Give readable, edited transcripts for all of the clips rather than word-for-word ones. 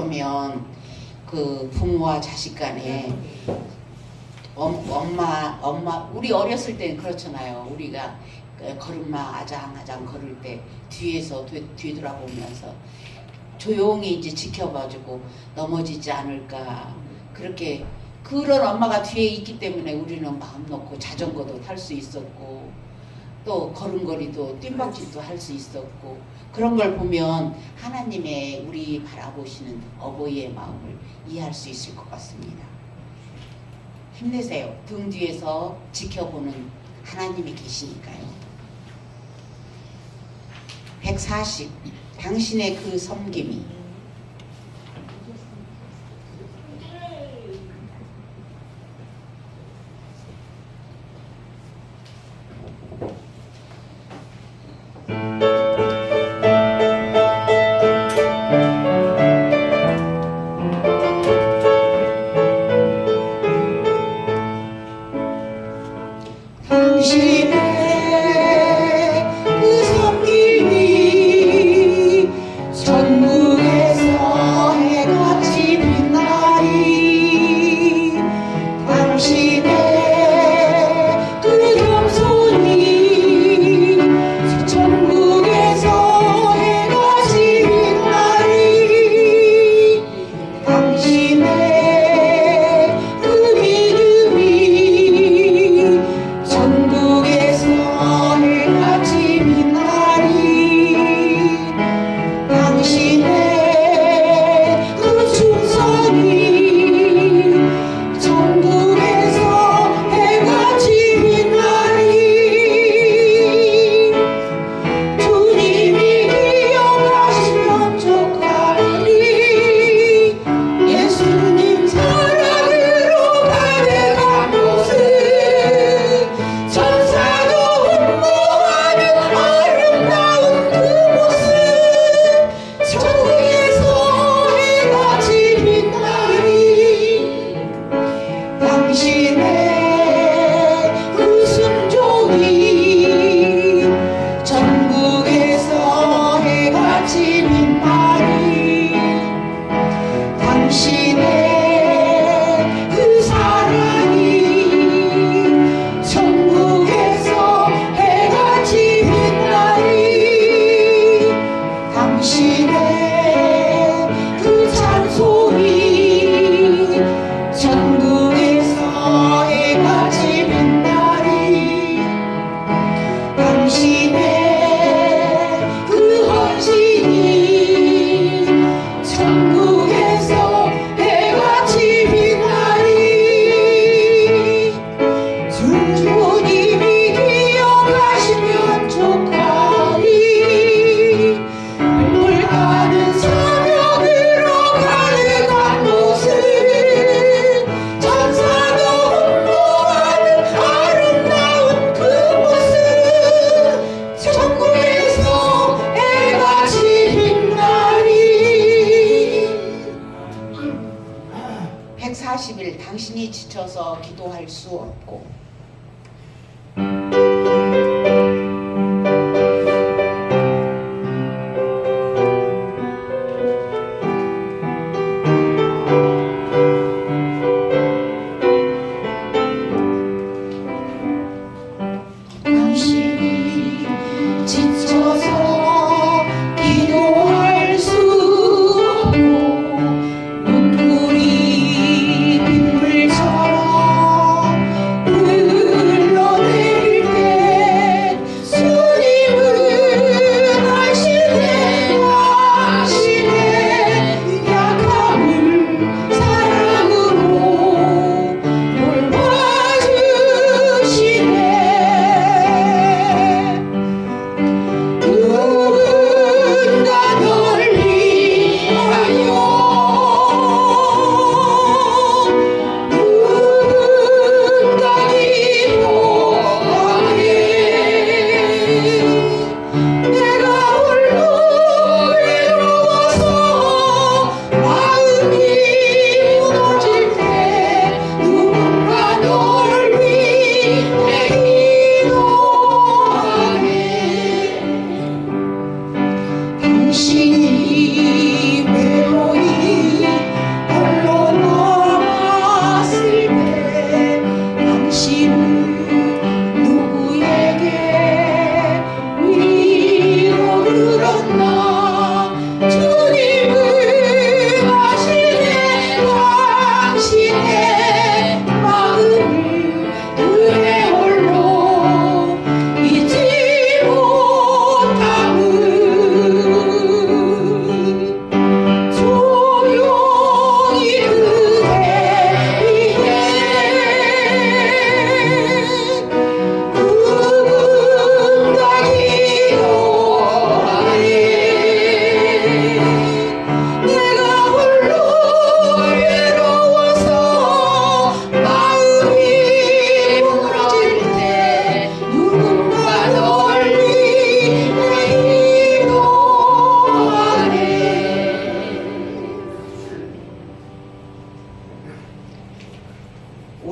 보면 그 부모와 자식 간에 엄마 우리 어렸을 때는 그렇잖아요. 우리가 걸음마 아장아장 걸을 때 뒤에서 뒤돌아보면서 조용히 이제 지켜봐주고 넘어지지 않을까, 그렇게 그런 엄마가 뒤에 있기 때문에 우리는 마음 놓고 자전거도 탈 수 있었고 또 걸음걸이도 뜀박질도 할 수 있었고, 그런 걸 보면 하나님의 우리 바라보시는 어버이의 마음을 이해할 수 있을 것 같습니다. 힘내세요. 등 뒤에서 지켜보는 하나님이 계시니까요. 140. 당신의 그 섬김이. 당신이 지쳐서 기도할 수 없고, 당신이 지쳐서 기도할 수 없고 눈물이 빗물처럼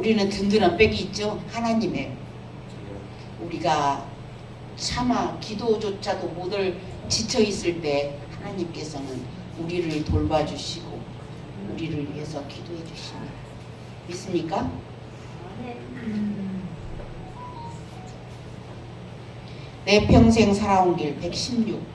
우리는 든든한 백이 있죠. 하나님의. 우리가 차마 기도조차도 못을 지쳐 있을 때 하나님께서는 우리를 돌봐주시고 우리를 위해서 기도해 주십니다. 믿습니까? 내 평생 살아온 길 116.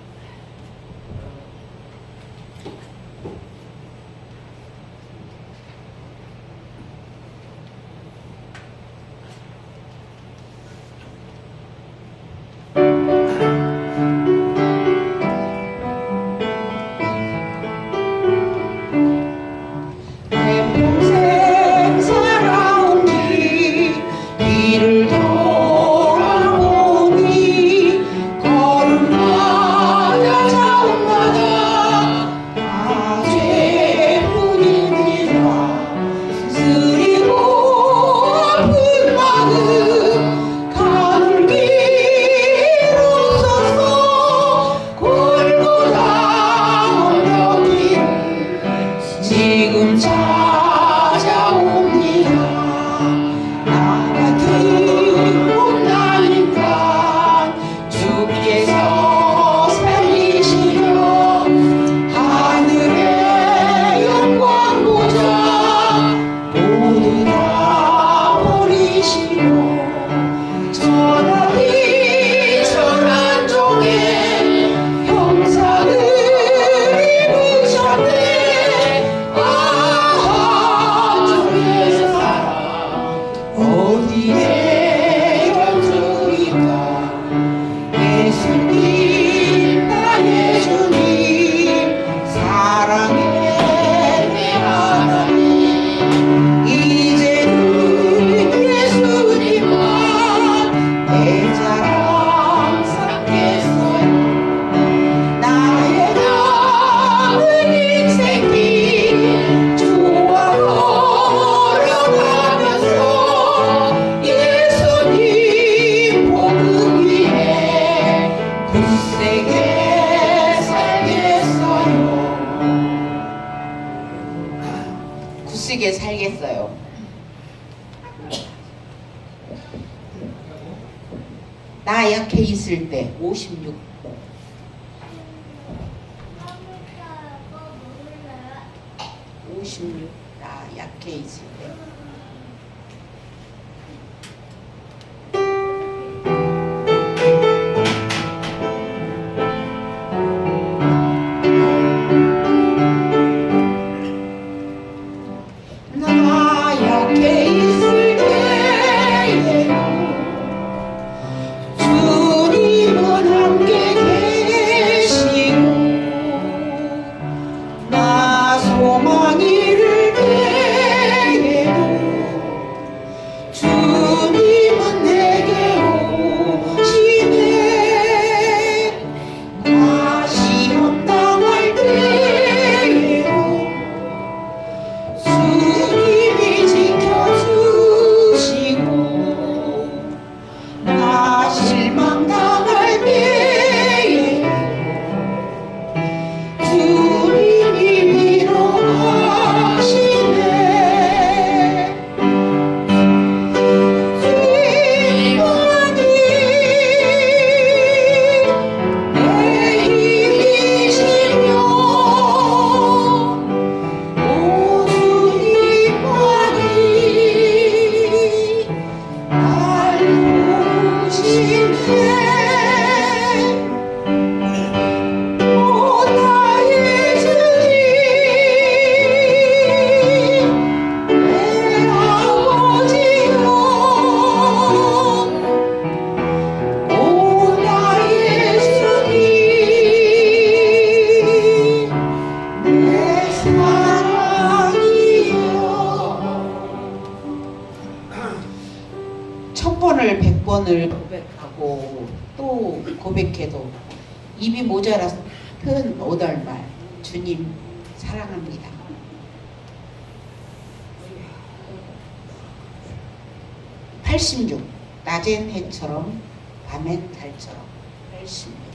굳세게 살겠어요. 나 약해 있을 때 56. 나 약해 있을 때. 첫 번을 100번을 고백하고 또 고백해도 입이 모자라서 표현 못할 말. 주님 사랑합니다. 86. 낮엔 해처럼 밤엔 달처럼. 86.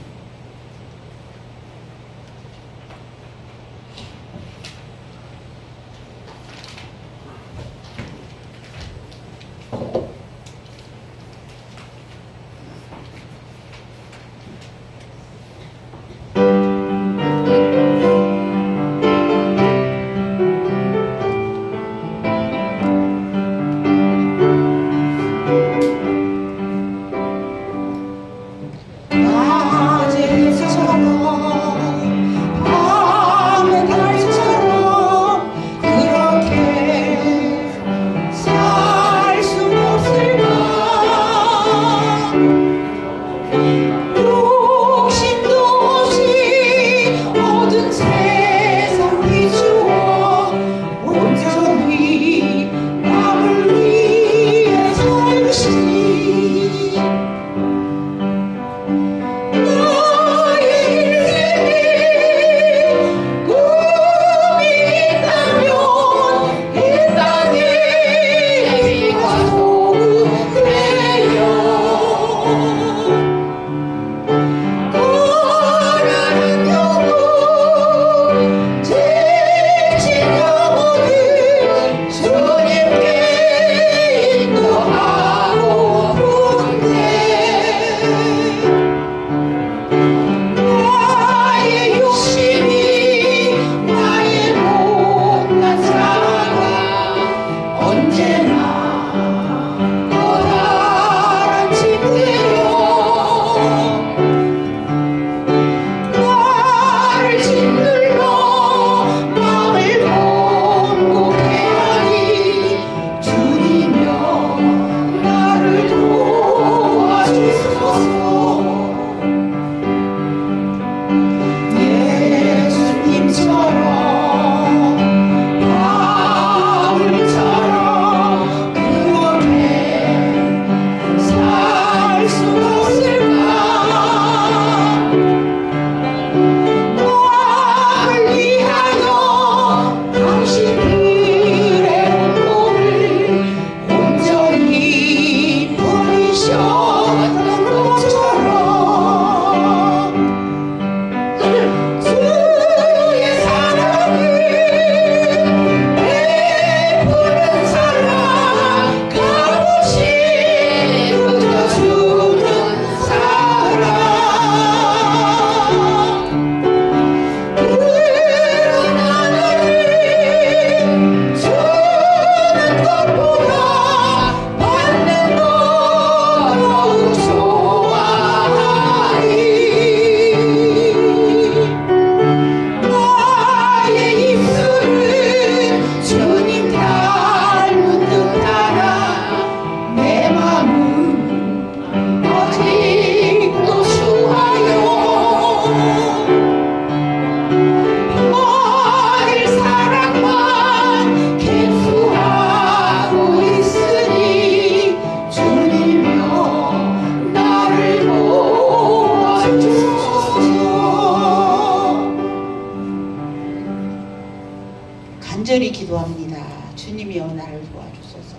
감사합니다. 주님이여 나를 도와주소서.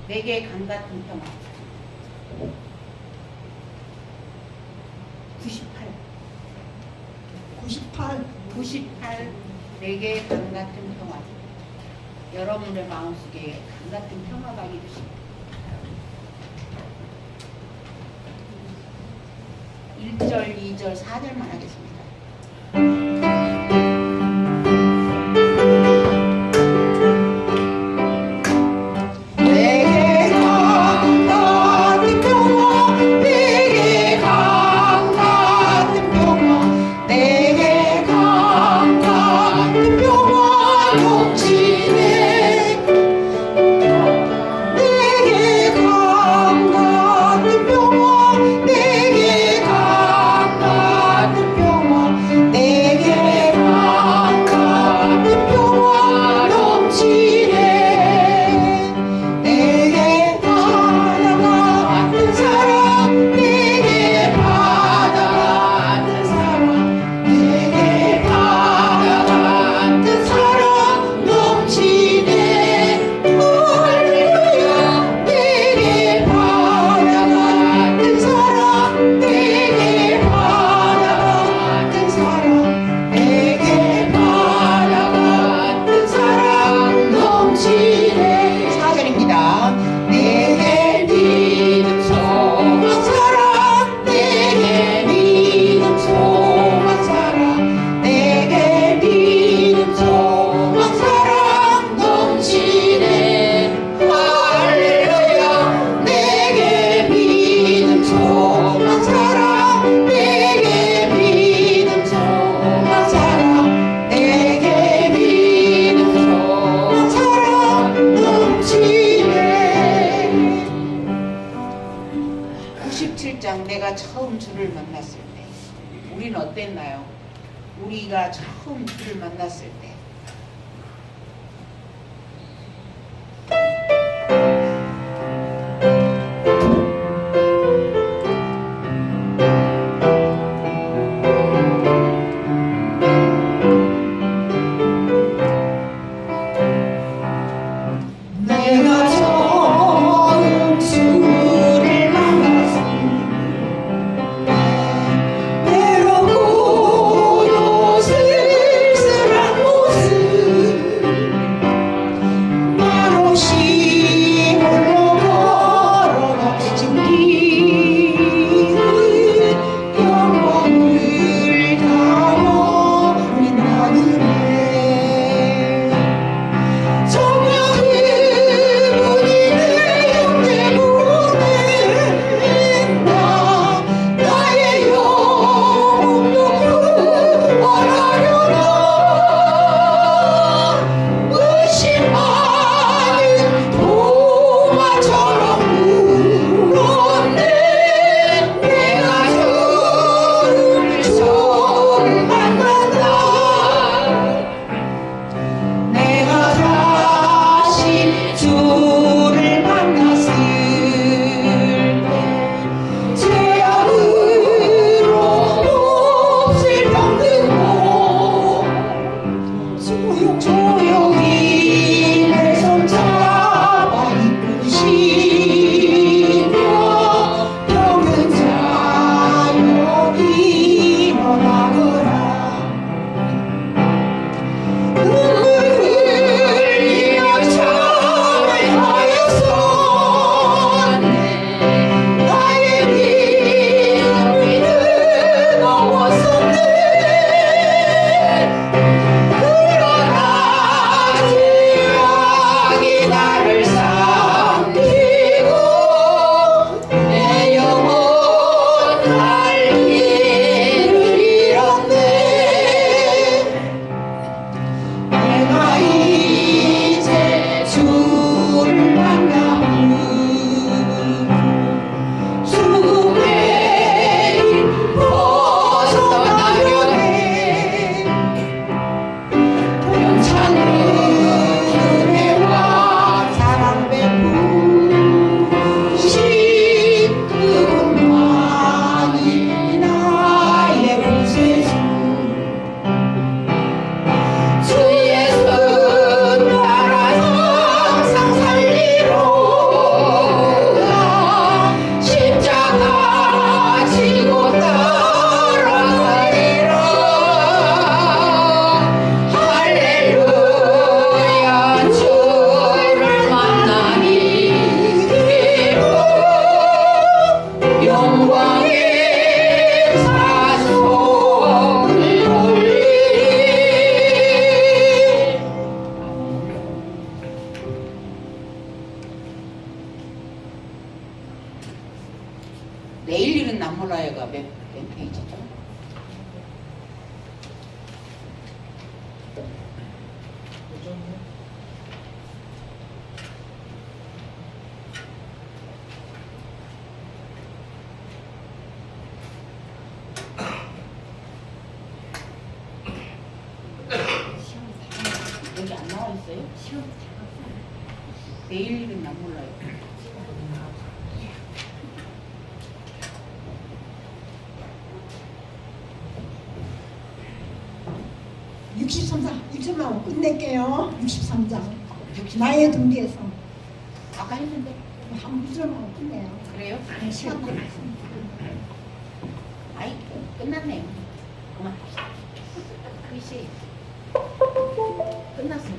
내게 강같은 평화. 98 내게 강같은 평화. 여러분의 마음속에 강같은 평화가 이루십니다. 1절, 2절, 4절만 하겠습니다. 내가 처음 주를 만났을 때 우리는 어땠나요? 우리가 처음 주를 만났을 때 외롭고도 쓸쓸한 모습 왔어요? 내일 일은 난 몰라요. (63장) 1초만 끝낼게요. 63장 나의 동기에서 아까 했는데. 한 구절만 끝내요. 그래요? 네, 시간 끝났습니다. 아이 끝났네요. 그만. 글씨 끝났어.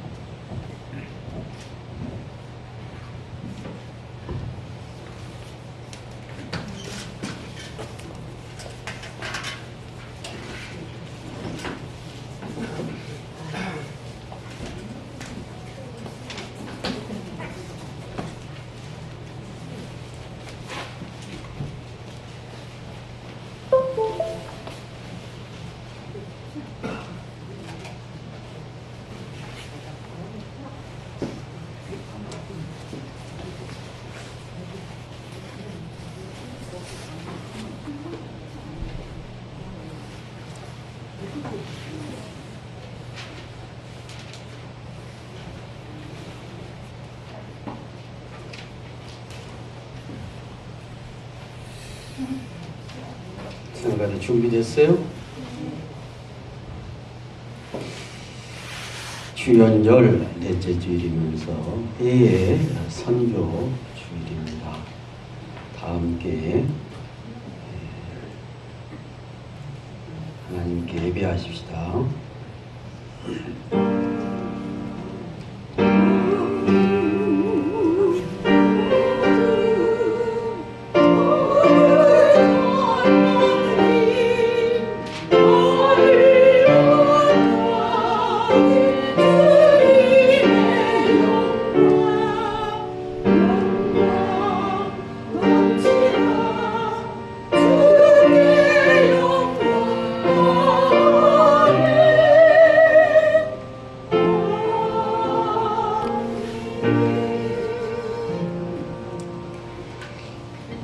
생각이 준비됐어요? 주연절 넷째 주일이면서 해의 선교 주일입니다. 다 함께 하나님께 예배하십시다.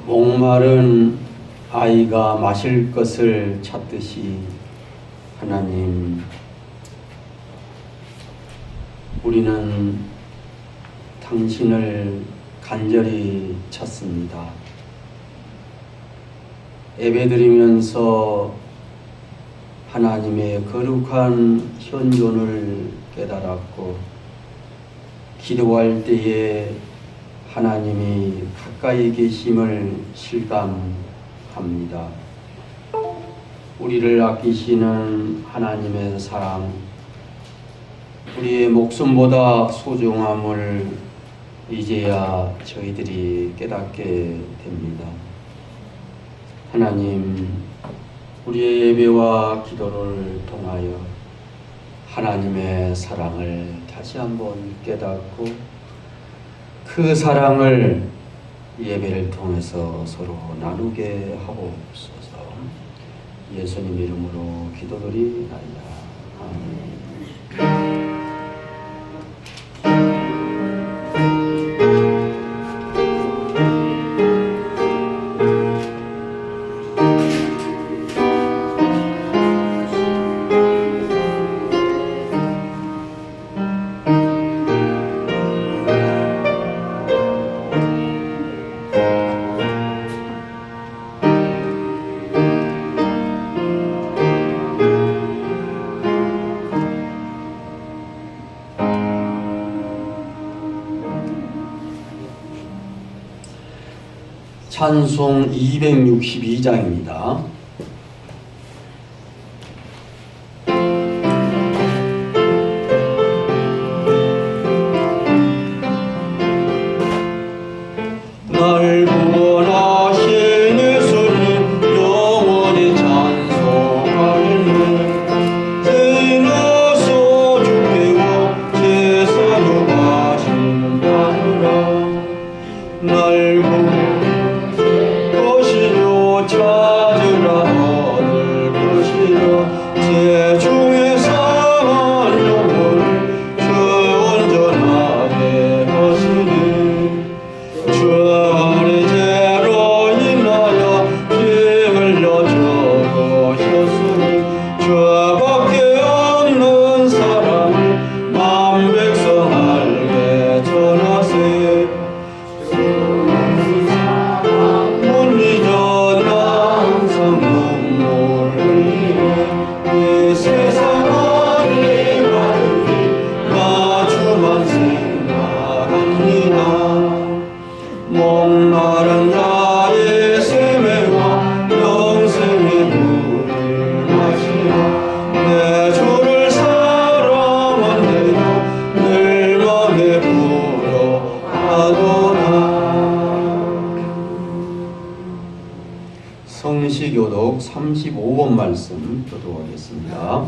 목마른 아이가 마실 것을 찾듯이 하나님, 우리는 당신을 간절히 찾습니다. 예배드리면서 하나님의 거룩한 현존을 깨달았고, 기도할 때에 하나님이 가까이 계심을 실감합니다. 우리를 아끼시는 하나님의 사랑, 우리의 목숨보다 소중함을 이제야 저희들이 깨닫게 됩니다. 하나님, 우리의 예배와 기도를 통하여 하나님의 사랑을 다시 한번 깨닫고 그 사랑을 예배를 통해서 서로 나누게 하옵소서. 예수님 이름으로 기도드리나이다. 아멘. 찬송 262장입니다. 날 구원하신 예수님 영원히 찬송하리니 세나서 주께와 제사로 가신다느라 날 찾으라 말씀 교독하겠습니다.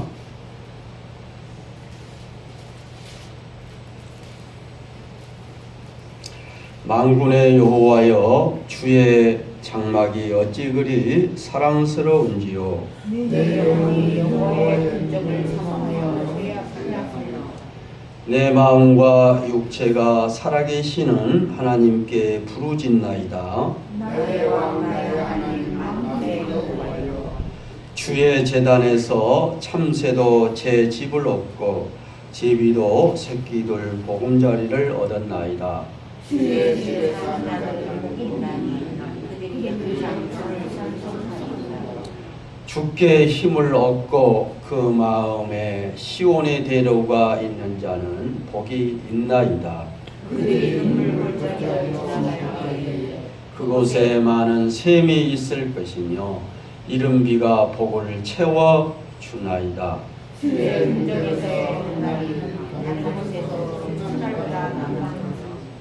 만군의 여호와여, 주의 장막이 어찌 그리 사랑스러운지요. 내 영혼이 여호와의 흔적을 사모하여 죄악하였으나 내 마음과 육체가 살아계시는 하나님께 부르짖나이다. 나의 왕 나의 하나님 만군의 여호와여, 주의 제단에서 참새도 제 집을 얻고 제비도 새끼들 보금자리를 얻었나이다. 주의 집에서 나를 복이 있나니 그들이 그 장소를 찬송하리라. 주께 힘을 얻고 그 마음에 시온의 대로가 있는 자는 복이 있나이다. 그들이 눈물 골짜기를 지나갈 때에 그곳에 많은 샘이 있을 것이며 이른 비가 복을 채워 주나이다. 주의 흔적에서 날이 그곳에서 첫날보다 남아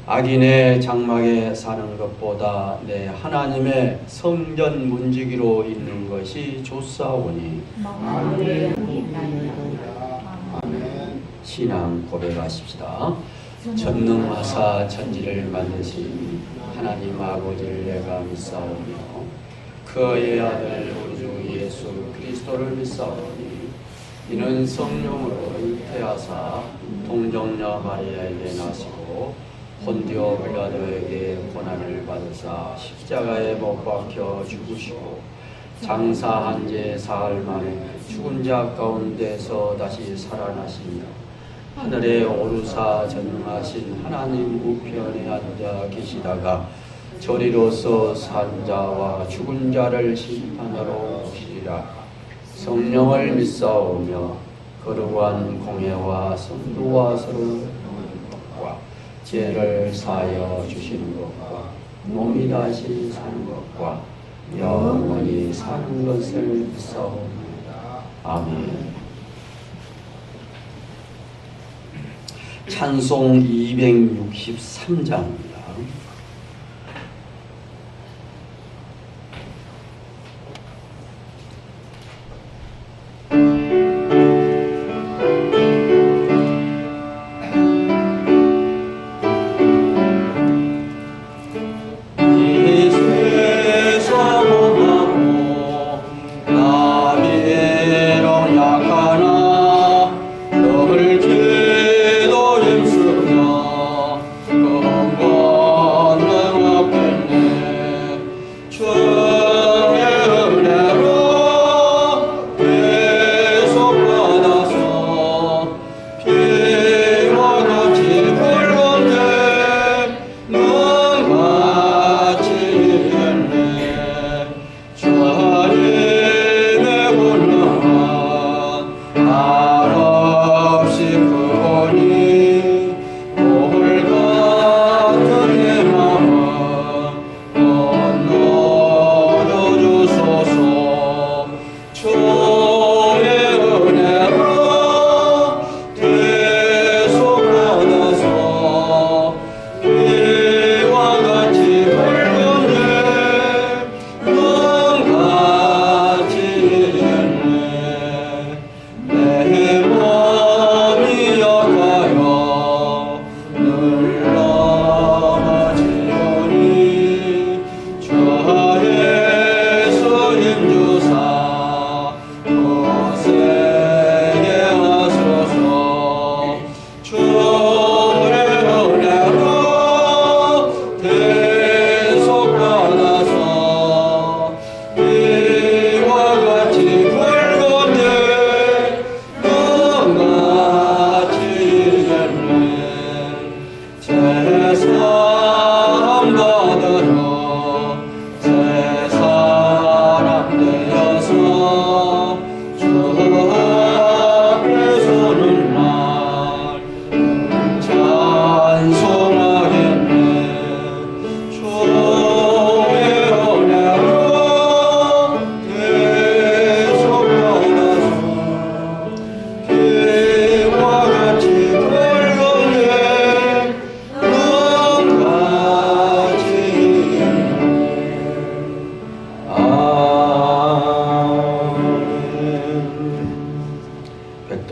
악인의 장막에 사는 것보다 내 하나님의 성전 문지기로 있는 것이 좋사오니. 만군의 영이 있나이다. 신앙 고백하십시다. 전능하사 천지를 만드신 하나님 아버지를 내가 믿사오며 그의 아들 우리 주 예수 그리스도를 믿사오니 이는 성령으로 잉태하사 동정녀 마리아에게 나시고 본디오 빌라도에게 고난을 받으사 십자가에 못 박혀 죽으시고 장사한 지 사흘 만에 죽은 자 가운데서 다시 살아나시며 하늘에 오르사 전능하신 하나님 우편에 앉아 계시다가 저리로서 산 자와 죽은 자를 심판하러 오시리라. 성령을 믿사오며 거룩한 공예와 성도와 서로 것과 죄를 사하여 주시는 것과 몸이 다시 사는 것과 영원히 사는 것을 믿사옵니다. 아멘. 찬송 263장입니다.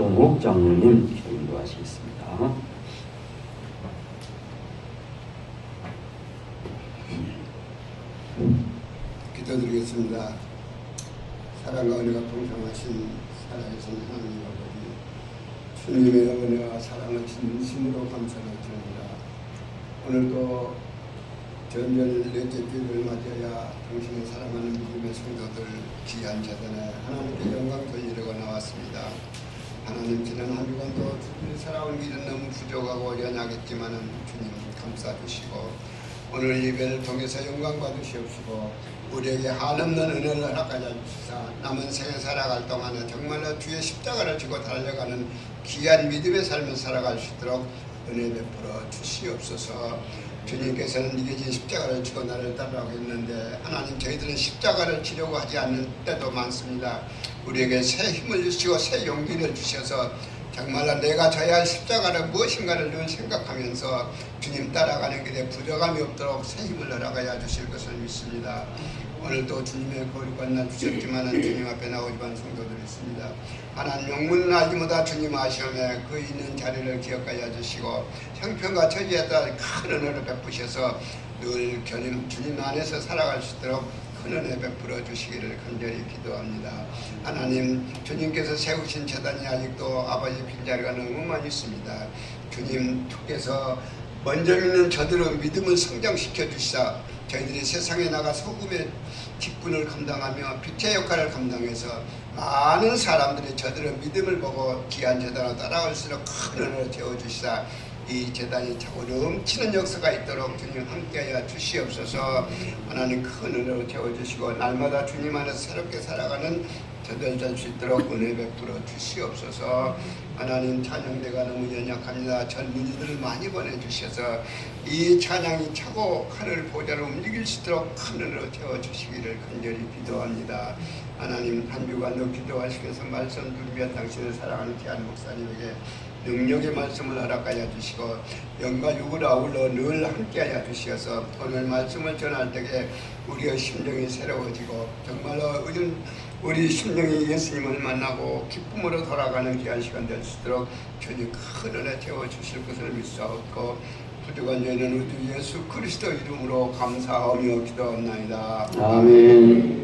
박동욱 장로님 인도하시겠습니다. 기도드리겠습니다. 사랑과 은혜가 풍성하신 살아계신 하나님 아버지, 주님의 은혜와 사랑을 진심으로 감사를 드립니다. 오늘도 전절 넷째 주일을 맞이하여 당신의 사랑하는 믿음의 성도들 귀한 재단에 하나님께 영광 돌리려고 나왔습니다. 하나님, 지난 한 주간도 주님이 살아온 길은 너무 부족하고 연약했지만 주님 감싸주시고 오늘 예배를 통해서 영광 받으시옵시고 우리에게 한없는 은혜를 허락하여 주시사 남은 생에 살아갈 동안에 정말로 주의 십자가를 지고 달려가는 귀한 믿음의 삶을 살아갈 수 있도록 은혜 베풀어 주시옵소서. 주님께서는 이겨진 십자가를 지고 나를 따르라고 했는데 하나님, 저희들은 십자가를 지려고 하지 않는 때도 많습니다. 우리에게 새 힘을 주시고 새 용기를 주셔서 정말로 내가 져야 할 십자가를 무엇인가를 늘 생각하면서 주님 따라가는 길에 부족함이 없도록 새 힘을 허락하여 주실 것을 믿습니다. 오늘도 주님의 거룩 만나 주셨지만 주님 앞에 나오지만 성도들이 있습니다. 하나님, 영문은 알지 못하 주님 아시오매 그 있는 자리를 기억하여 주시고 형편과 처지에 따라 큰 은혜를 베푸셔서 늘 주님 안에서 살아갈 수 있도록 큰 은혜 베풀어 주시기를 간절히 기도합니다. 하나님, 주님께서 세우신 재단이 아직도 아버지 빈자리가 너무 많이 있습니다. 주님께서 먼저 믿는 저들의 믿음을 성장시켜 주시사 저희들이 세상에 나가 소금의 직분을 감당하며 빛의 역할을 감당해서 많은 사람들이 저들의 믿음을 보고 귀한 재단으로 따라올수록 큰 은혜를 채워주시사 이 재단이 차고 넘치는 역사가 있도록 주님 함께하여 주시옵소서. 하나님, 큰 은혜로 채워주시고 날마다 주님 안에서 새롭게 살아가는 저들 될 수 있도록 은혜 베풀어 주시옵소서. 하나님, 찬양대가 너무 연약합니다. 젊은이들을 많이 보내주셔서 이 찬양이 차고 하늘 보좌를 움직일 수 있도록 큰 은혜로 채워주시기를 간절히 기도합니다. 하나님, 한 주간도 기도하시면서 말씀 준비한 당신을 사랑하는 귀한 목사님에게 능력의 말씀을 허락하여 주시고 영과 육을 아울러 늘 함께하여 주시어서 오늘 말씀을 전할 때에 우리의 심정이 새로워지고 정말로 우리 심령이 예수님을 만나고 기쁨으로 돌아가는 귀한 시간 될 수 있도록 주님 큰 은혜 채워주실 것을 믿사옵고 부족한 저희는 우리 예수 그리스도 이름으로 감사하며 기도합나이다. 아멘.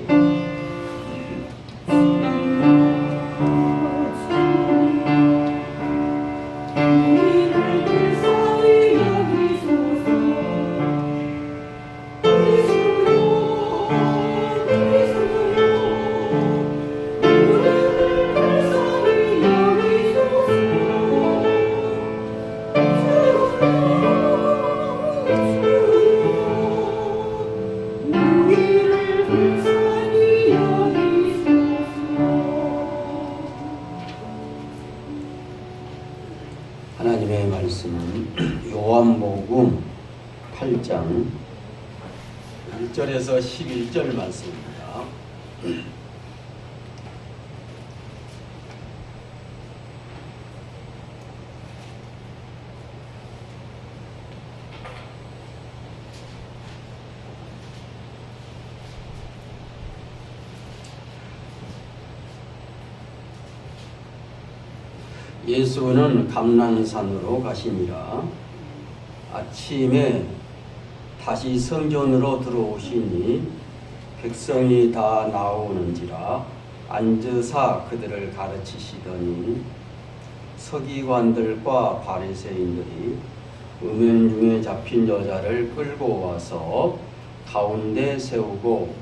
하나님의 말씀은 요한복음 8장 1절에서 11절 말씀입니다. 예수는 감람산으로 가시니라. 아침에 다시 성전으로 들어오시니 백성이 다 나오는지라 앉으사 그들을 가르치시더니 서기관들과 바리새인들이 음행 중에 잡힌 여자를 끌고 와서 가운데 세우고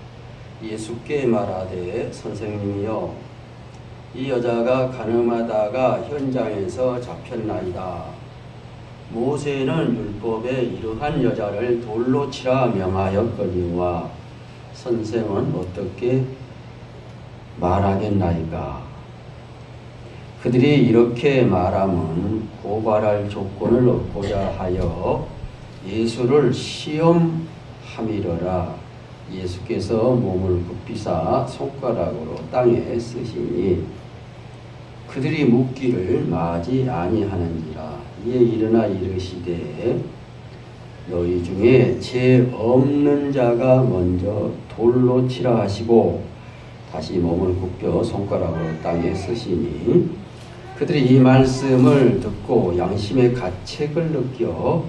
예수께 말하되 선생님이여 이 여자가 간음하다가 현장에서 잡혔나이다. 모세는 율법에 이러한 여자를 돌로 치라 명하였거니와 선생은 어떻게 말하겠나이까? 그들이 이렇게 말함은 고발할 조건을 얻고자 하여 예수를 시험함이러라. 예수께서 몸을 굽히사 손가락으로 땅에 쓰시니 그들이 묻기를 마지 아니하는지라. 이에 일어나 이르시되 너희 중에 죄 없는 자가 먼저 돌로 치라 하시고 다시 몸을 굽혀 손가락으로 땅에 쓰시니 그들이 이 말씀을 듣고 양심의 가책을 느껴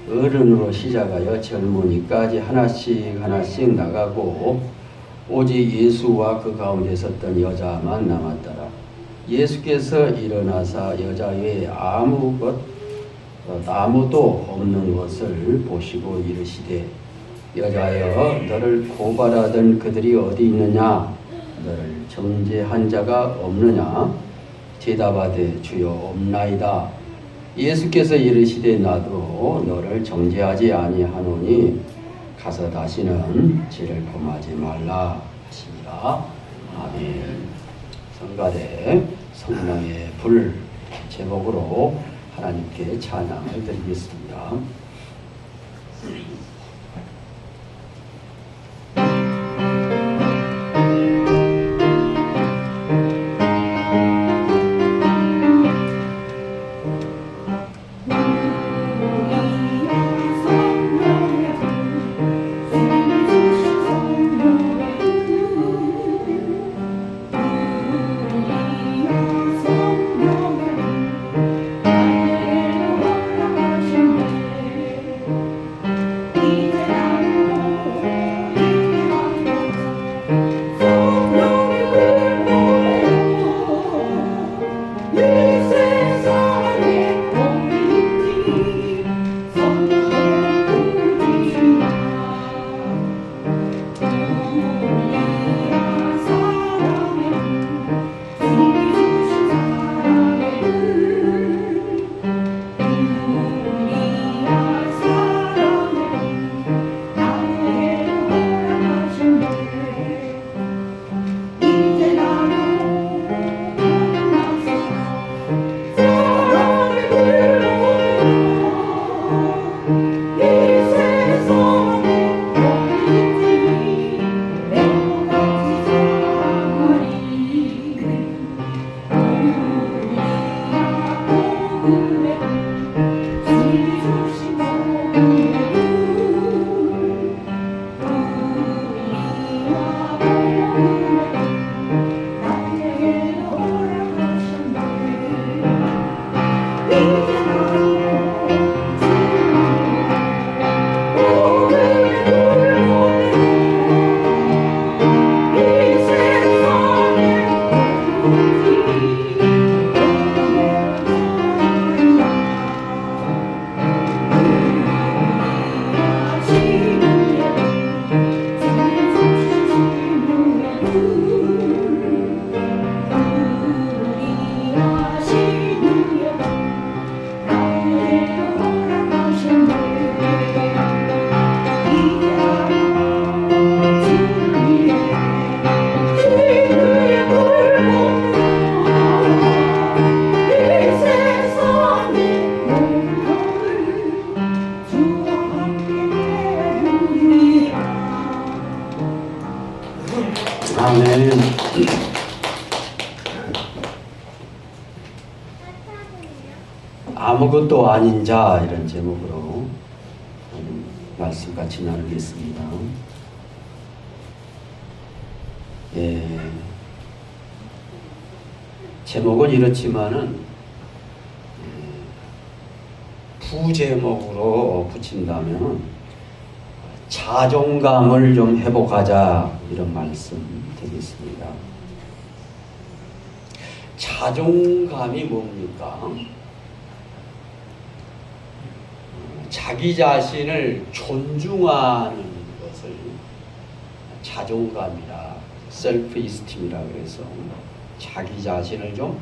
어른으로 시작하여 젊은이까지 하나씩 나가고 오직 예수와 그 가운데 섰던 여자만 남았더라. 예수께서 일어나사 여자 외에 아무도 없는 것을 보시고 이르시되 여자여 너를 고발하던 그들이 어디 있느냐? 너를 정죄한 자가 없느냐? 대답하되 주여 없나이다. 예수께서 이르시되 나도 너를 정죄하지 아니하노니 가서 다시는 죄를 범하지 말라 하시니라. 아멘. 성가대 성령의 불 제목으로 하나님께 찬양을 드리겠습니다. 아멘. 아무것도 아닌 자 이런 제목으로 말씀 같이 나누겠습니다. 예, 제목은 이렇지만은 부제목으로 붙인다면 자존감을 좀 회복하자 이런 말씀 드리겠습니다. 자존감이 뭡니까? 자기 자신을 존중하는 것을 자존감이라 셀프 이스팀이라 그래서 자기 자신을 좀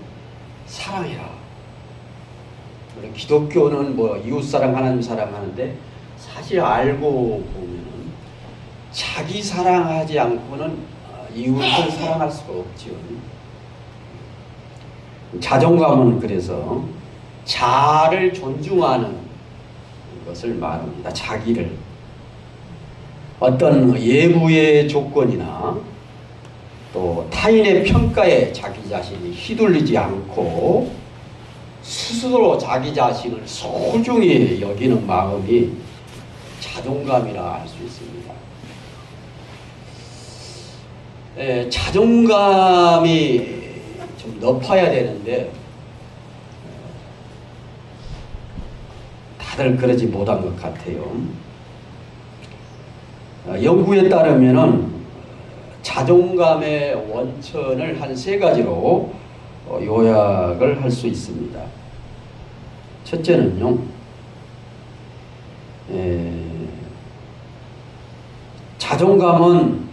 사랑해라. 우리 기독교는 뭐 이웃사랑 하나님 사랑하는데 사실 알고 보면은 자기 사랑하지 않고는 이웃을 사랑할 수가 없지요. 자존감은 그래서 자를 존중하는 것을 말합니다. 자기를 어떤 예부의 조건이나 또 타인의 평가에 자기 자신이 휘둘리지 않고 스스로 자기 자신을 소중히 여기는 마음이 자존감이라 할 수 있습니다. 자존감이 좀 높아야 되는데 다들 그러지 못한 것 같아요. 연구에 따르면은 자존감의 원천을 한 3가지로 요약을 할 수 있습니다. 첫째는요, 자존감은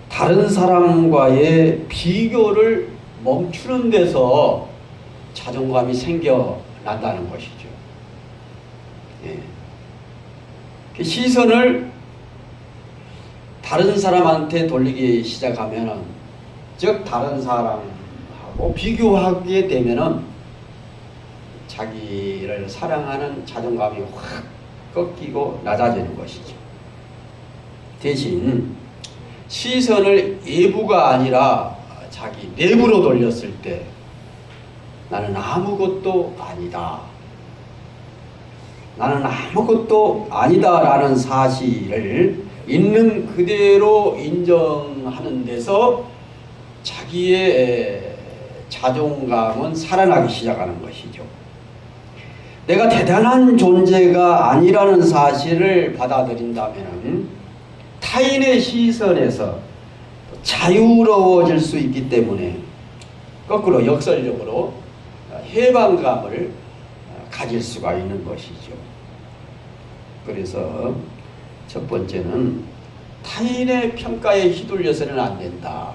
다른 사람과의 비교를 멈추는 데서 자존감이 생겨난다는 것이죠. 그 시선을 다른 사람한테 돌리기 시작하면은, 즉 다른 사람하고 비교하게 되면은 자기를 사랑하는 자존감이 확 꺾이고 낮아지는 것이죠. 대신 시선을 외부가 아니라 자기 내부로 돌렸을 때 나는 아무것도 아니다. 나는 아무것도 아니다라는 사실을 있는 그대로 인정하는 데서 자기의 자존감은 살아나기 시작하는 것이죠. 내가 대단한 존재가 아니라는 사실을 받아들인다면 타인의 시선에서 자유로워질 수 있기 때문에 거꾸로 역설적으로 해방감을 가질 수가 있는 것이죠. 그래서 첫 번째는 타인의 평가에 휘둘려서는 안 된다.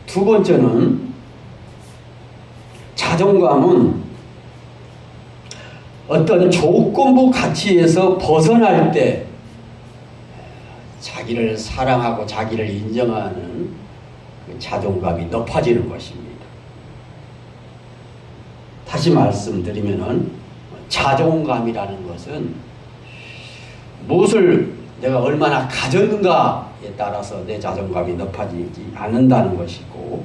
두 번째는 자존감은 어떤 조건부 가치에서 벗어날 때 자기를 사랑하고 자기를 인정하는 그 자존감이 높아지는 것입니다. 다시 말씀드리면은 자존감이라는 것은 무엇을 내가 얼마나 가졌는가에 따라서 내 자존감이 높아지지 않는다는 것이고,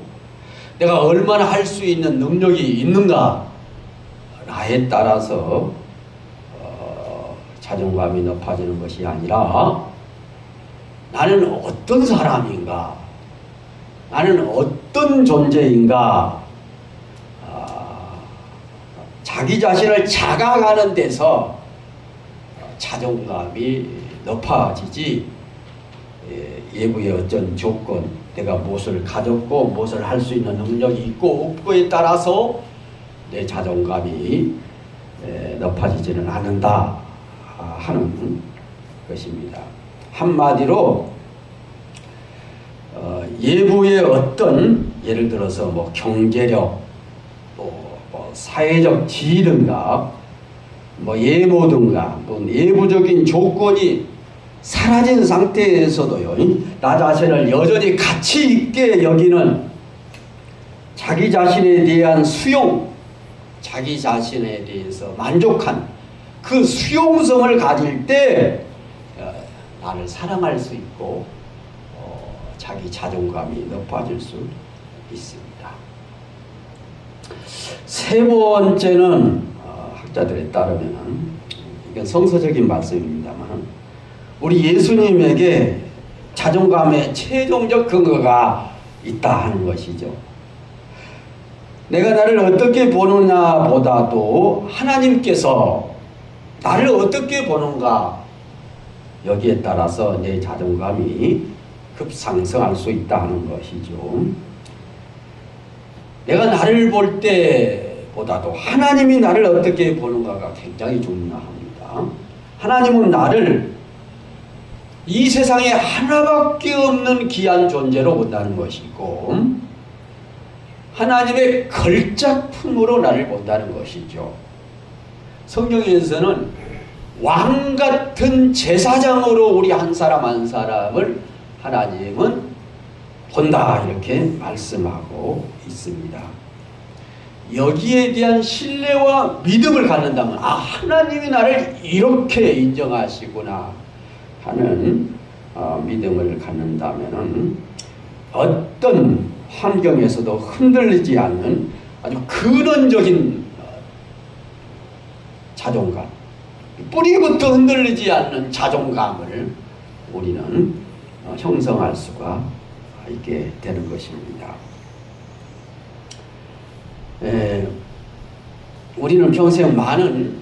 내가 얼마나 할 수 있는 능력이 있는가에 따라서 자존감이 높아지는 것이 아니라 나는 어떤 사람인가, 나는 어떤 존재인가, 자기 자신을 자각하는 데서 자존감이 높아지지, 외부의 어떤 조건, 내가 무엇을 가졌고 무엇을 할 수 있는 능력이 있고 없고에 따라서 내 자존감이 높아지지는 않는다 하는 것입니다. 한마디로 외부의 어떤, 예를 들어서 뭐 경제력, 사회적 지위든가 뭐 예모든가 또 내부적인 조건이 사라진 상태에서도요, 나 자신을 여전히 가치 있게 여기는 자기 자신에 대한 수용, 자기 자신에 대해서 만족한 그 수용성을 가질 때 나를 사랑할 수 있고 자기 자존감이 높아질 수 있습니다. 세 번째는 학자들에 따르면, 이건 성서적인 말씀입니다만, 우리 예수님에게 자존감의 최종적 근거가 있다 하는 것이죠. 내가 나를 어떻게 보느냐 보다도 하나님께서 나를 어떻게 보는가, 여기에 따라서 내 자존감이 급상승할 수 있다 하는 것이죠. 내가 나를 볼 때보다도 하나님이 나를 어떻게 보는가가 굉장히 중요합니다. 하나님은 나를 이 세상에 하나밖에 없는 귀한 존재로 본다는 것이고, 하나님의 걸작품으로 나를 본다는 것이죠. 성경에서는 왕 같은 제사장으로 우리 한 사람 한 사람을 하나님은 본다, 이렇게 말씀하고 있습니다. 여기에 대한 신뢰와 믿음을 갖는다면, 하나님이 나를 이렇게 인정하시구나 하는 믿음을 갖는다면 어떤 환경에서도 흔들리지 않는 아주 근원적인 자존감, 뿌리부터 흔들리지 않는 자존감을 우리는 형성할 수가 있게 되는 것입니다. 우리는 평생 많은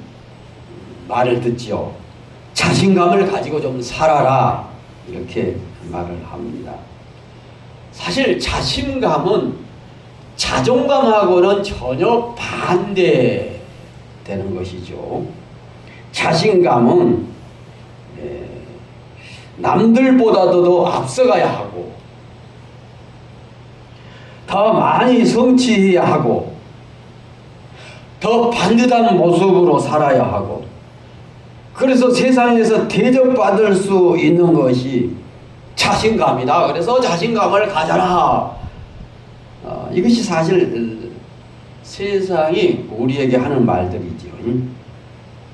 말을 듣지요. 자신감을 가지고 좀 살아라 이렇게 말을 합니다. 사실 자신감은 자존감하고는 전혀 반대되는 것이죠. 자신감은 남들보다도 앞서가야 하고 더 많이 성취해야 하고 더 반듯한 모습으로 살아야 하고 그래서 세상에서 대접받을 수 있는 것이 자신감이다. 그래서 자신감을 가져라. 이것이 사실 세상이 우리에게 하는 말들이죠.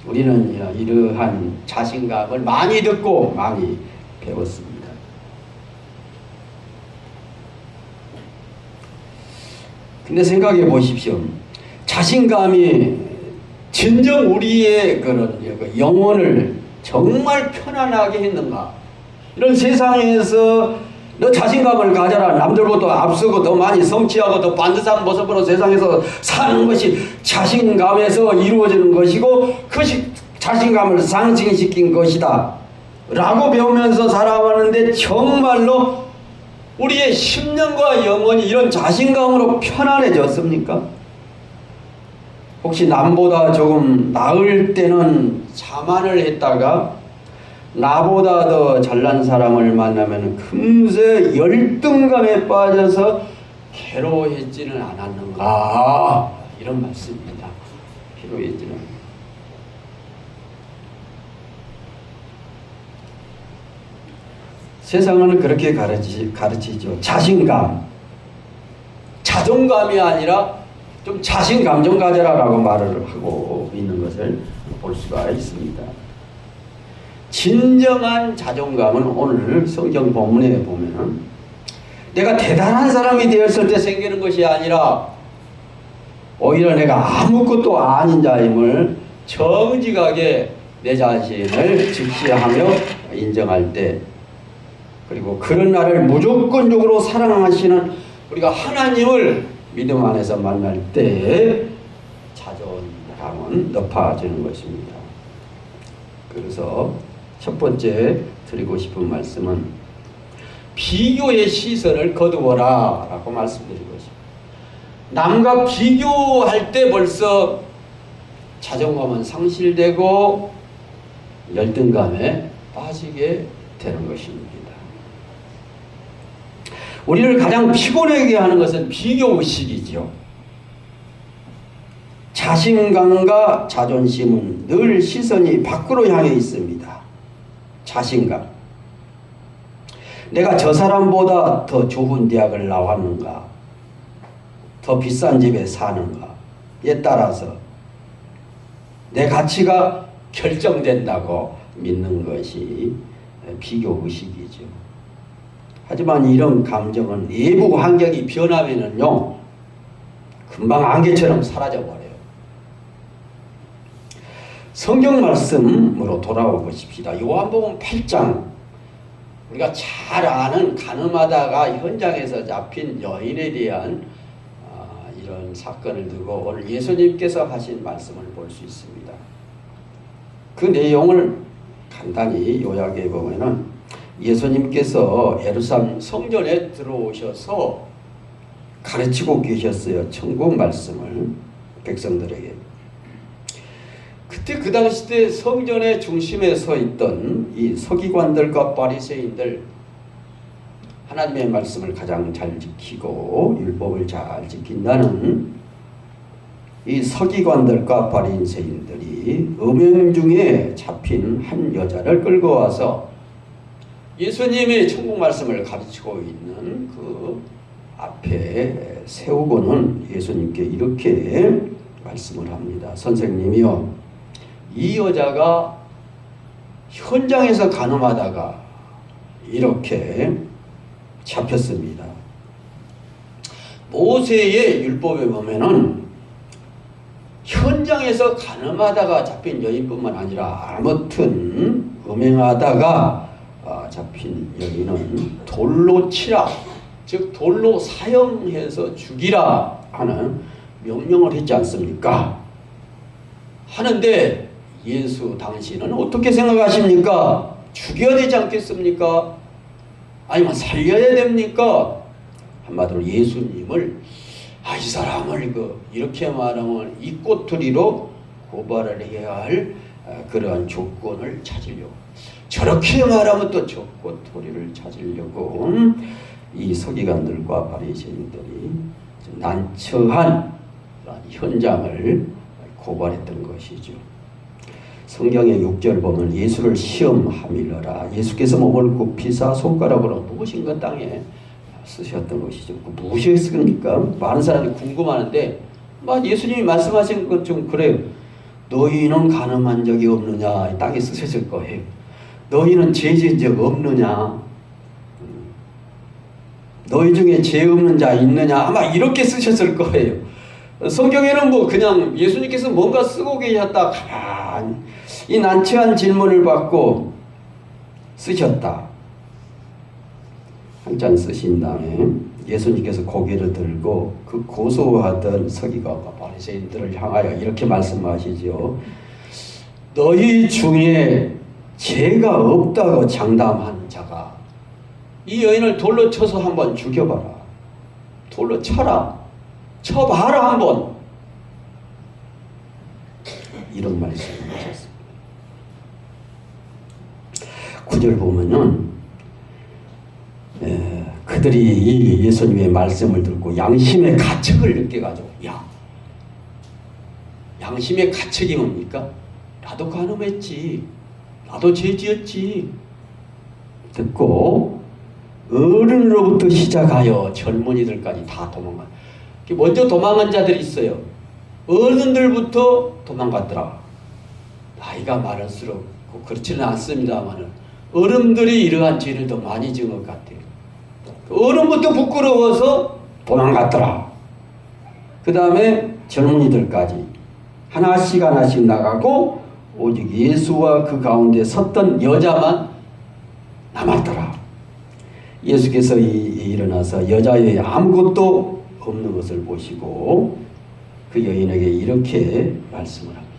우리는 이러한 자신감을 많이 듣고 많이 배웠습니다. 근데 생각해 보십시오. 자신감이 진정 우리의 그런 영혼을 정말 편안하게 했는가? 이런 세상에서 너 자신감을 가져라. 남들보다 앞서고 더 많이 성취하고 더 반듯한 모습으로 세상에서 사는 것이 자신감에서 이루어지는 것이고 그것이 자신감을 상승시킨 것이다 라고 배우면서 살아가는데 정말로 우리의 심령과 영혼이 이런 자신감으로 편안해졌습니까? 혹시 남보다 조금 나을 때는 자만을 했다가 나보다 더 잘난 사람을 만나면 금세 열등감에 빠져서 괴로워했지는 않았는가? 이런 말씀입니다. 괴로워했지는. 세상은 그렇게 가르치죠. 자신감. 자존감이 아니라 좀 자신감 좀 가져라라고 말을 하고 있는 것을 볼 수가 있습니다. 진정한 자존감은 오늘 성경 본문에 보면 내가 대단한 사람이 되었을 때 생기는 것이 아니라 오히려 내가 아무것도 아닌 자임을 정직하게 내 자신을 직시하며 인정할 때 그리고 그런 나를 무조건적으로 사랑하시는 우리가 하나님을 믿음 안에서 만날 때 자존감은 높아지는 것입니다. 그래서 첫 번째 드리고 싶은 말씀은 비교의 시선을 거두어라 라고 말씀드리고 싶습니다. 남과 비교할 때 벌써 자존감은 상실되고 열등감에 빠지게 되는 것입니다. 우리를 가장 피곤하게 하는 것은 비교의식이죠. 자신감과 자존심은 늘 시선이 밖으로 향해 있습니다. 자신감. 내가 저 사람보다 더 좋은 대학을 나왔는가? 더 비싼 집에 사는가에 따라서 내 가치가 결정된다고 믿는 것이 비교의식이죠. 하지만 이런 감정은 외부 환경이 변하면은요, 금방 안개처럼 사라져버려요. 성경 말씀으로 돌아와 보십시다. 요한복음 8장, 우리가 잘 아는 가늠하다가 현장에서 잡힌 여인에 대한 이런 사건을 두고 오늘 예수님께서 하신 말씀을 볼 수 있습니다. 그 내용을 간단히 요약해 보면은 예수님께서 예루살렘 성전에 들어오셔서 가르치고 계셨어요. 천국 말씀을 백성들에게. 그때 그 당시 때 성전의 중심에 서 있던 이 서기관들과 바리새인들, 하나님의 말씀을 가장 잘 지키고 율법을 잘 지킨다는 이 서기관들과 바리새인들이 음행 중에 잡힌 한 여자를 끌고 와서 예수님이 천국 말씀을 가르치고 있는 그 앞에 세우고는 예수님께 이렇게 말씀을 합니다. 선생님이요, 이 여자가 현장에서 간음하다가 이렇게 잡혔습니다. 모세의 율법에 보면은 현장에서 간음하다가 잡힌 여인뿐만 아니라 아무튼 음행하다가 잡힌 여인은 돌로 치라, 즉 돌로 사형해서 죽이라 하는 명령을 했지 않습니까? 하는데 예수 당신은 어떻게 생각하십니까? 죽여야 되지 않겠습니까? 아니면 살려야 됩니까? 한마디로 예수님을 이 사람을 이렇게 말하면 이 꼬투리로 고발을 해야 할 그러한 조건을 찾으려고, 저렇게 말하면 또 저 꼬투리를 찾으려고 이 서기관들과 바리새인들이 난처한 현장을 고발했던 것이죠. 성경의 6절 보면 예수를 시험하밀러라. 예수께서 몸을 굽히사 손가락으로 누구신 그 땅에 쓰셨던 것이죠. 무엇이었습니까? 많은 사람들이 궁금하는데 예수님이 말씀하신 것 좀 그래요. 너희는 가늠한 적이 없느냐? 이 땅에 쓰셨을 거예요. 너희는 죄 지은 적 없느냐? 너희 중에 죄 없는 자 있느냐? 아마 이렇게 쓰셨을 거예요. 성경에는 그냥 예수님께서 뭔가 쓰고 계셨다 가만히 이 난처한 질문을 받고 쓰셨다. 한 장 쓰신 다음에 예수님께서 고개를 들고 그 고소하던 서기관과 바리새인들을 향하여 이렇게 말씀하시죠. 너희 중에 죄가 없다고 장담하는 자가 이 여인을 돌로 쳐서 한번 죽여봐라. 돌로 쳐라. 쳐봐라 한번. 이런 말씀을 하셨습니다. 9절 보면은 그들이 이 예수님의 말씀을 듣고 양심의 가책을 느껴가지고 양심의 가책이 뭡니까? 나도 간음했지. 나도 죄 지었지. 듣고 어른으로부터 시작하여 젊은이들까지 다 도망간. 먼저 도망간 자들이 있어요. 어른들부터 도망갔더라. 나이가 많을수록 그렇지는 않습니다만 어른들이 이러한 죄를 더 많이 지은 것 같아요. 어른부터 부끄러워서 도망갔더라. 그 다음에 젊은이들까지 하나씩 나가고 오직 예수와 그 가운데 섰던 여자만 남았더라. 예수께서 일어나서 여자의 아무것도 없는 것을 보시고 그 여인에게 이렇게 말씀을 합니다.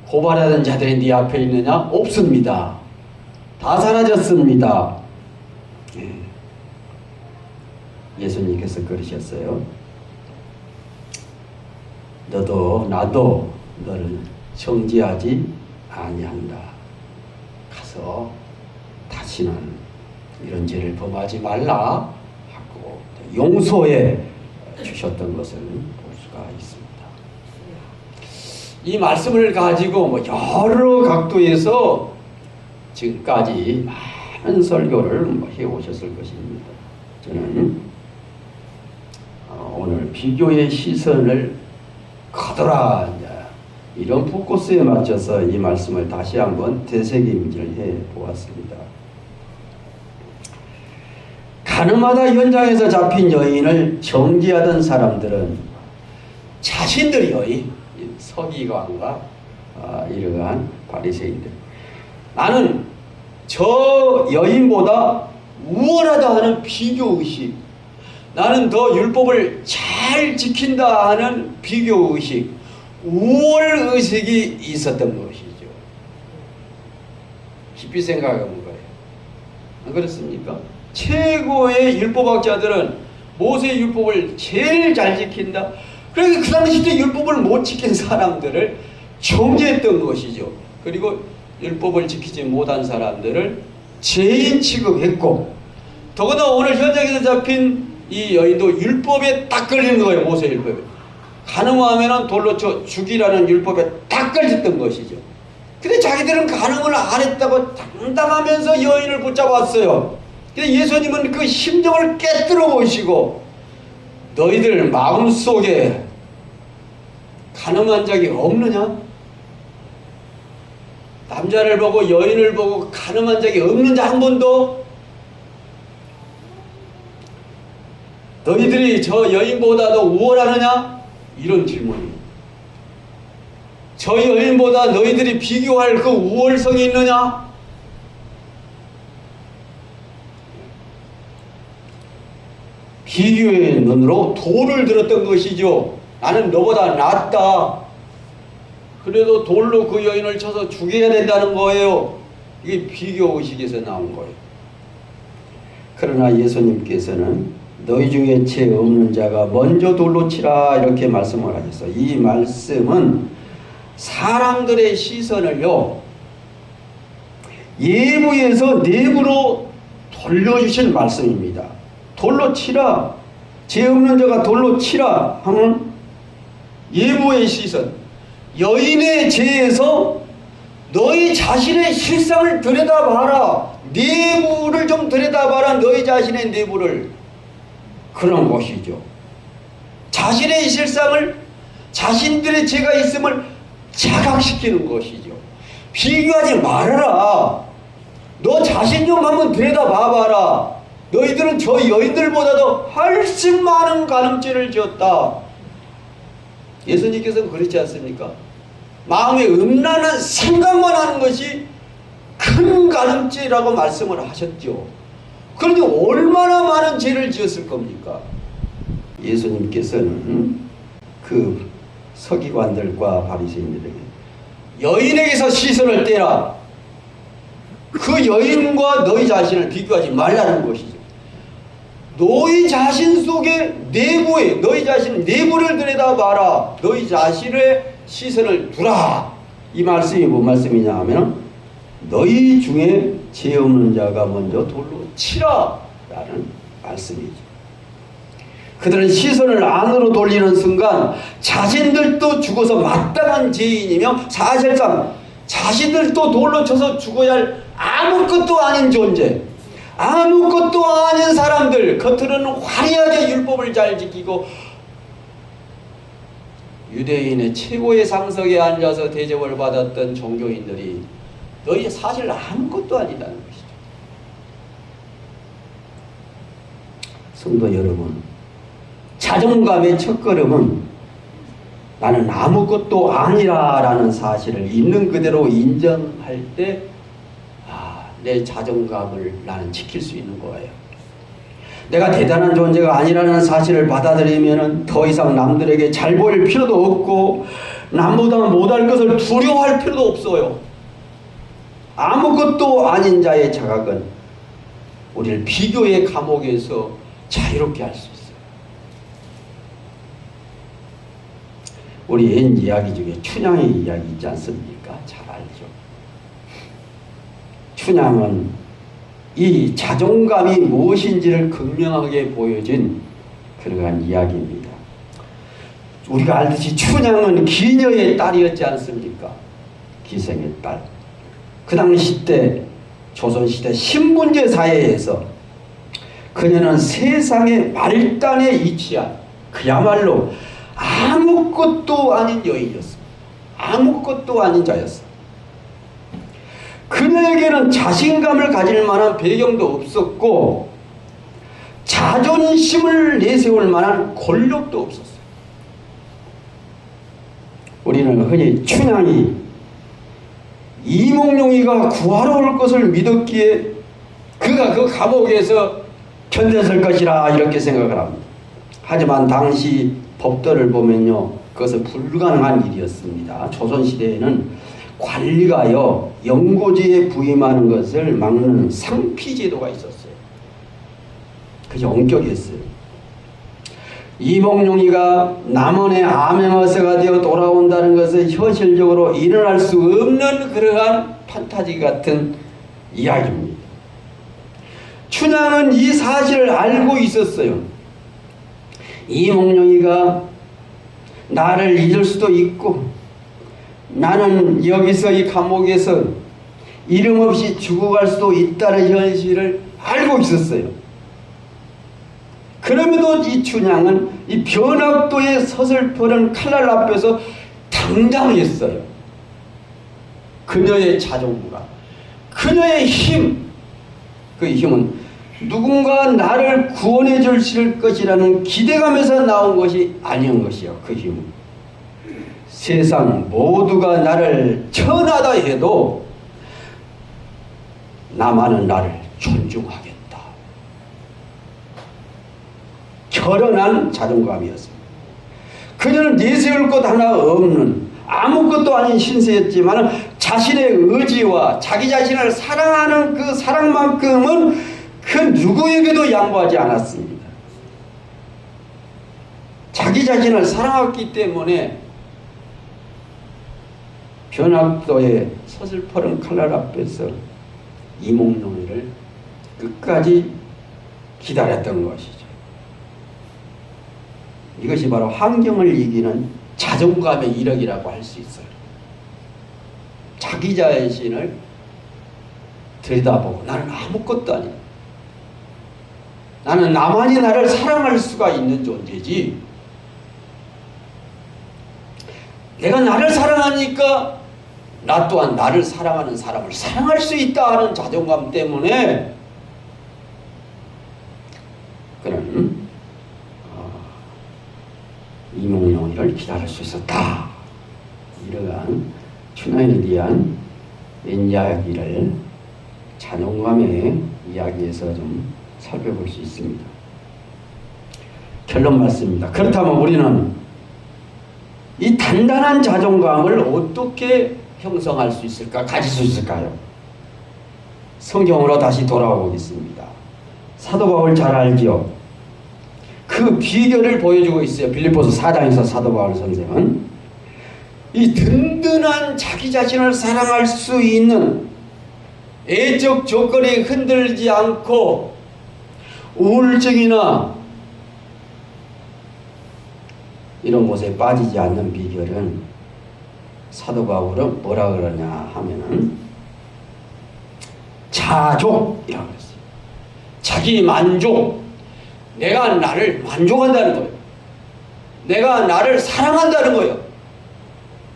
고발하던 자들이 네 앞에 있느냐? 없습니다. 다 사라졌습니다. 예수님께서 그러셨어요. 너도 나도 너를 정죄하지 아니한다. 가서 다시는 이런 죄를 범하지 말라 하고 용서해 주셨던 것을 볼 수가 있습니다. 이 말씀을 가지고 여러 각도에서 지금까지 많은 설교를 해오셨을 것입니다. 저는 오늘 비교의 시선을 거둬라 이런 포커스에 맞춰서 이 말씀을 다시 한번 되새김질해 보았습니다. 가늠하다 현장에서 잡힌 여인을 정죄하던 사람들은 자신들이요, 서기관과 이러한 바리새인들, 나는 저 여인보다 우월하다 하는 비교의식, 나는 더 율법을 잘 지킨다 하는 비교의식, 우월의식이 있었던 것이죠. 깊이 생각해 본 거예요. 안 그렇습니까? 최고의 율법학자들은 모세의 율법을 제일 잘 지킨다. 그러니까 그 당시 때 율법을 못 지킨 사람들을 정죄했던 것이죠. 그리고 율법을 지키지 못한 사람들을 죄인 취급했고, 더구나 오늘 현장에서 잡힌 이 여인도 율법에 딱 걸리는 거예요. 모세 율법에. 간음하면 돌로 쳐 죽이라는 율법에 딱 걸렸던 것이죠. 근데 자기들은 간음을 안 했다고 당당하면서 여인을 붙잡았어요. 근데 예수님은 그 심정을 깨뜨려 보시고, 너희들 마음속에 간음한 적이 없느냐? 남자를 보고 여인을 보고 간음한 적이 없는 자 한 번도? 너희들이 저 여인보다도 우월하느냐? 이런 질문이. 저 여인보다 너희들이 비교할 그 우월성이 있느냐? 비교의 눈으로 돌을 들었던 것이죠. 나는 너보다 낫다. 그래도 돌로 그 여인을 쳐서 죽여야 된다는 거예요. 이게 비교의식에서 나온 거예요. 그러나 예수님께서는 너희 중에 죄 없는 자가 먼저 돌로 치라 이렇게 말씀을 하셨어요. 이 말씀은 사람들의 시선을요, 예부에서 내부로 돌려주신 말씀입니다. 돌로 치라, 죄 없는 자가 돌로 치라 하면 예부의 시선, 여인의 죄에서 너희 자신의 실상을 들여다봐라. 내부를 좀 들여다봐라. 너희 자신의 내부를. 그런 것이죠. 자신의 실상을, 자신들의 죄가 있음을 자각시키는 것이죠. 비교하지 말아라. 너 자신 좀 한번 들여다봐봐라. 너희들은 저 여인들보다도 훨씬 많은 간음죄를 지었다. 예수님께서는 그렇지 않습니까? 마음에 음란한 생각만 하는 것이 큰 간음죄라고 말씀을 하셨죠. 그런데 얼마나 많은 죄를 지었을 겁니까? 예수님께서는 그 서기관들과 바리새인들에게 여인에게서 시선을 떼라. 그 여인과 너희 자신을 비교하지 말라는 것이죠. 너희 자신 속에 내부에 너희 자신 내부를 들여다봐라. 너희 자신의 시선을 두라. 이 말씀이 뭔 말씀이냐 하면 너희 중에 죄 없는 자가 먼저 돌로 치라 라는 말씀이죠. 그들은 시선을 안으로 돌리는 순간 자신들도 죽어서 마땅한 죄인이며 사실상 자신들도 돌로 쳐서 죽어야 할 아무것도 아닌 존재, 아무것도 아닌 사람들, 겉으로는 화려하게 율법을 잘 지키고 유대인의 최고의 상석에 앉아서 대접을 받았던 종교인들이 너희 사실 아무것도 아니다는 것이죠. 성도 여러분, 자존감의 첫걸음은 나는 아무것도 아니라라는 사실을 있는 그대로 인정할 때 내 자존감을 나는 지킬 수 있는 거예요. 내가 대단한 존재가 아니라는 사실을 받아들이면 더 이상 남들에게 잘 보일 필요도 없고 남보다 못할 것을 두려워할 필요도 없어요. 아무것도 아닌 자의 자각은 우리를 비교의 감옥에서 자유롭게 할 수 있어요. 우리 옛 이야기 중에 춘향의 이야기 있지 않습니까? 잘 알죠. 춘향은 이 자존감이 무엇인지를 극명하게 보여준 그러한 이야기입니다. 우리가 알듯이 춘향은 기녀의 딸이었지 않습니까? 기생의 딸. 그 당시 때 조선시대 신분제 사회에서 그녀는 세상의 말단에 위치한 그야말로 아무것도 아닌 여인이었어. 아무것도 아닌 자였어. 그녀에게는 자신감을 가질 만한 배경도 없었고 자존심을 내세울 만한 권력도 없었어요. 우리는 흔히 춘향이 이몽룡이가 구하러 올 것을 믿었기에 그가 그 감옥에서 견뎠을 것이라 이렇게 생각을 합니다. 하지만 당시 법도를 보면요, 그것은 불가능한 일이었습니다. 조선시대에는 관리가요 영고지에 부임하는 것을 막는 상피제도가 있었어요. 그게 엄격했어요. 이몽룡이가 남원의 암행어사가 되어 돌아온다는 것은 현실적으로 일어날 수 없는 그러한 판타지 같은 이야기입니다. 춘향은 이 사실을 알고 있었어요. 이몽룡이가 나를 잊을 수도 있고 나는 여기서 이 감옥에서 이름 없이 죽어갈 수도 있다는 현실을 알고 있었어요. 그럼에도 이 춘향은 이 변학도에 서슬퍼는 칼날 앞에서 당당했어요. 그녀의 자존감, 그녀의 힘, 그 힘은 누군가 나를 구원해 주실 것이라는 기대감에서 나온 것이 아닌 것이요. 그 힘은 세상 모두가 나를 천하다 해도 나만은 나를 존중하겠다. 결연한 자존감이었습니다. 그녀는 내세울 것 하나 없는 아무것도 아닌 신세였지만 자신의 의지와 자기 자신을 사랑하는 그 사랑만큼은 그 누구에게도 양보하지 않았습니다. 자기 자신을 사랑했기 때문에 변학도의 서슬퍼런 칼날 앞에서 이몽룡이를 끝까지 기다렸던 것이죠. 이것이 바로 환경을 이기는 자존감의 이력이라고 할 수 있어요. 자기 자신을 들여다보고 나는 아무것도 아니다. 나는 나만이 나를 사랑할 수가 있는 존재지. 내가 나를 사랑하니까 나 또한 나를 사랑하는 사람을 사랑할 수 있다 하는 자존감 때문에 그는 이몽룡이를 기다릴 수 있었다. 이러한 춘하인에 대한 이야기를 자존감의 이야기에서 좀 살펴볼 수 있습니다. 결론 맞습니다. 그렇다면 우리는 이 단단한 자존감을 어떻게 형성할 수 있을까? 가질 수 있을까요? 성경으로 다시 돌아오겠습니다. 사도 바울 잘 알지요? 그 비결을 보여주고 있어요. 빌립보서 4장에서 사도 바울 선생은 이 든든한 자기 자신을 사랑할 수 있는 애적 조건에 흔들리지 않고 우울증이나 이런 곳에 빠지지 않는 비결은 사도 바울은 뭐라 그러냐 하면은 자족이라고 그랬어요. 자기 만족. 내가 나를 만족한다는 거예요. 내가 나를 사랑한다는 거예요.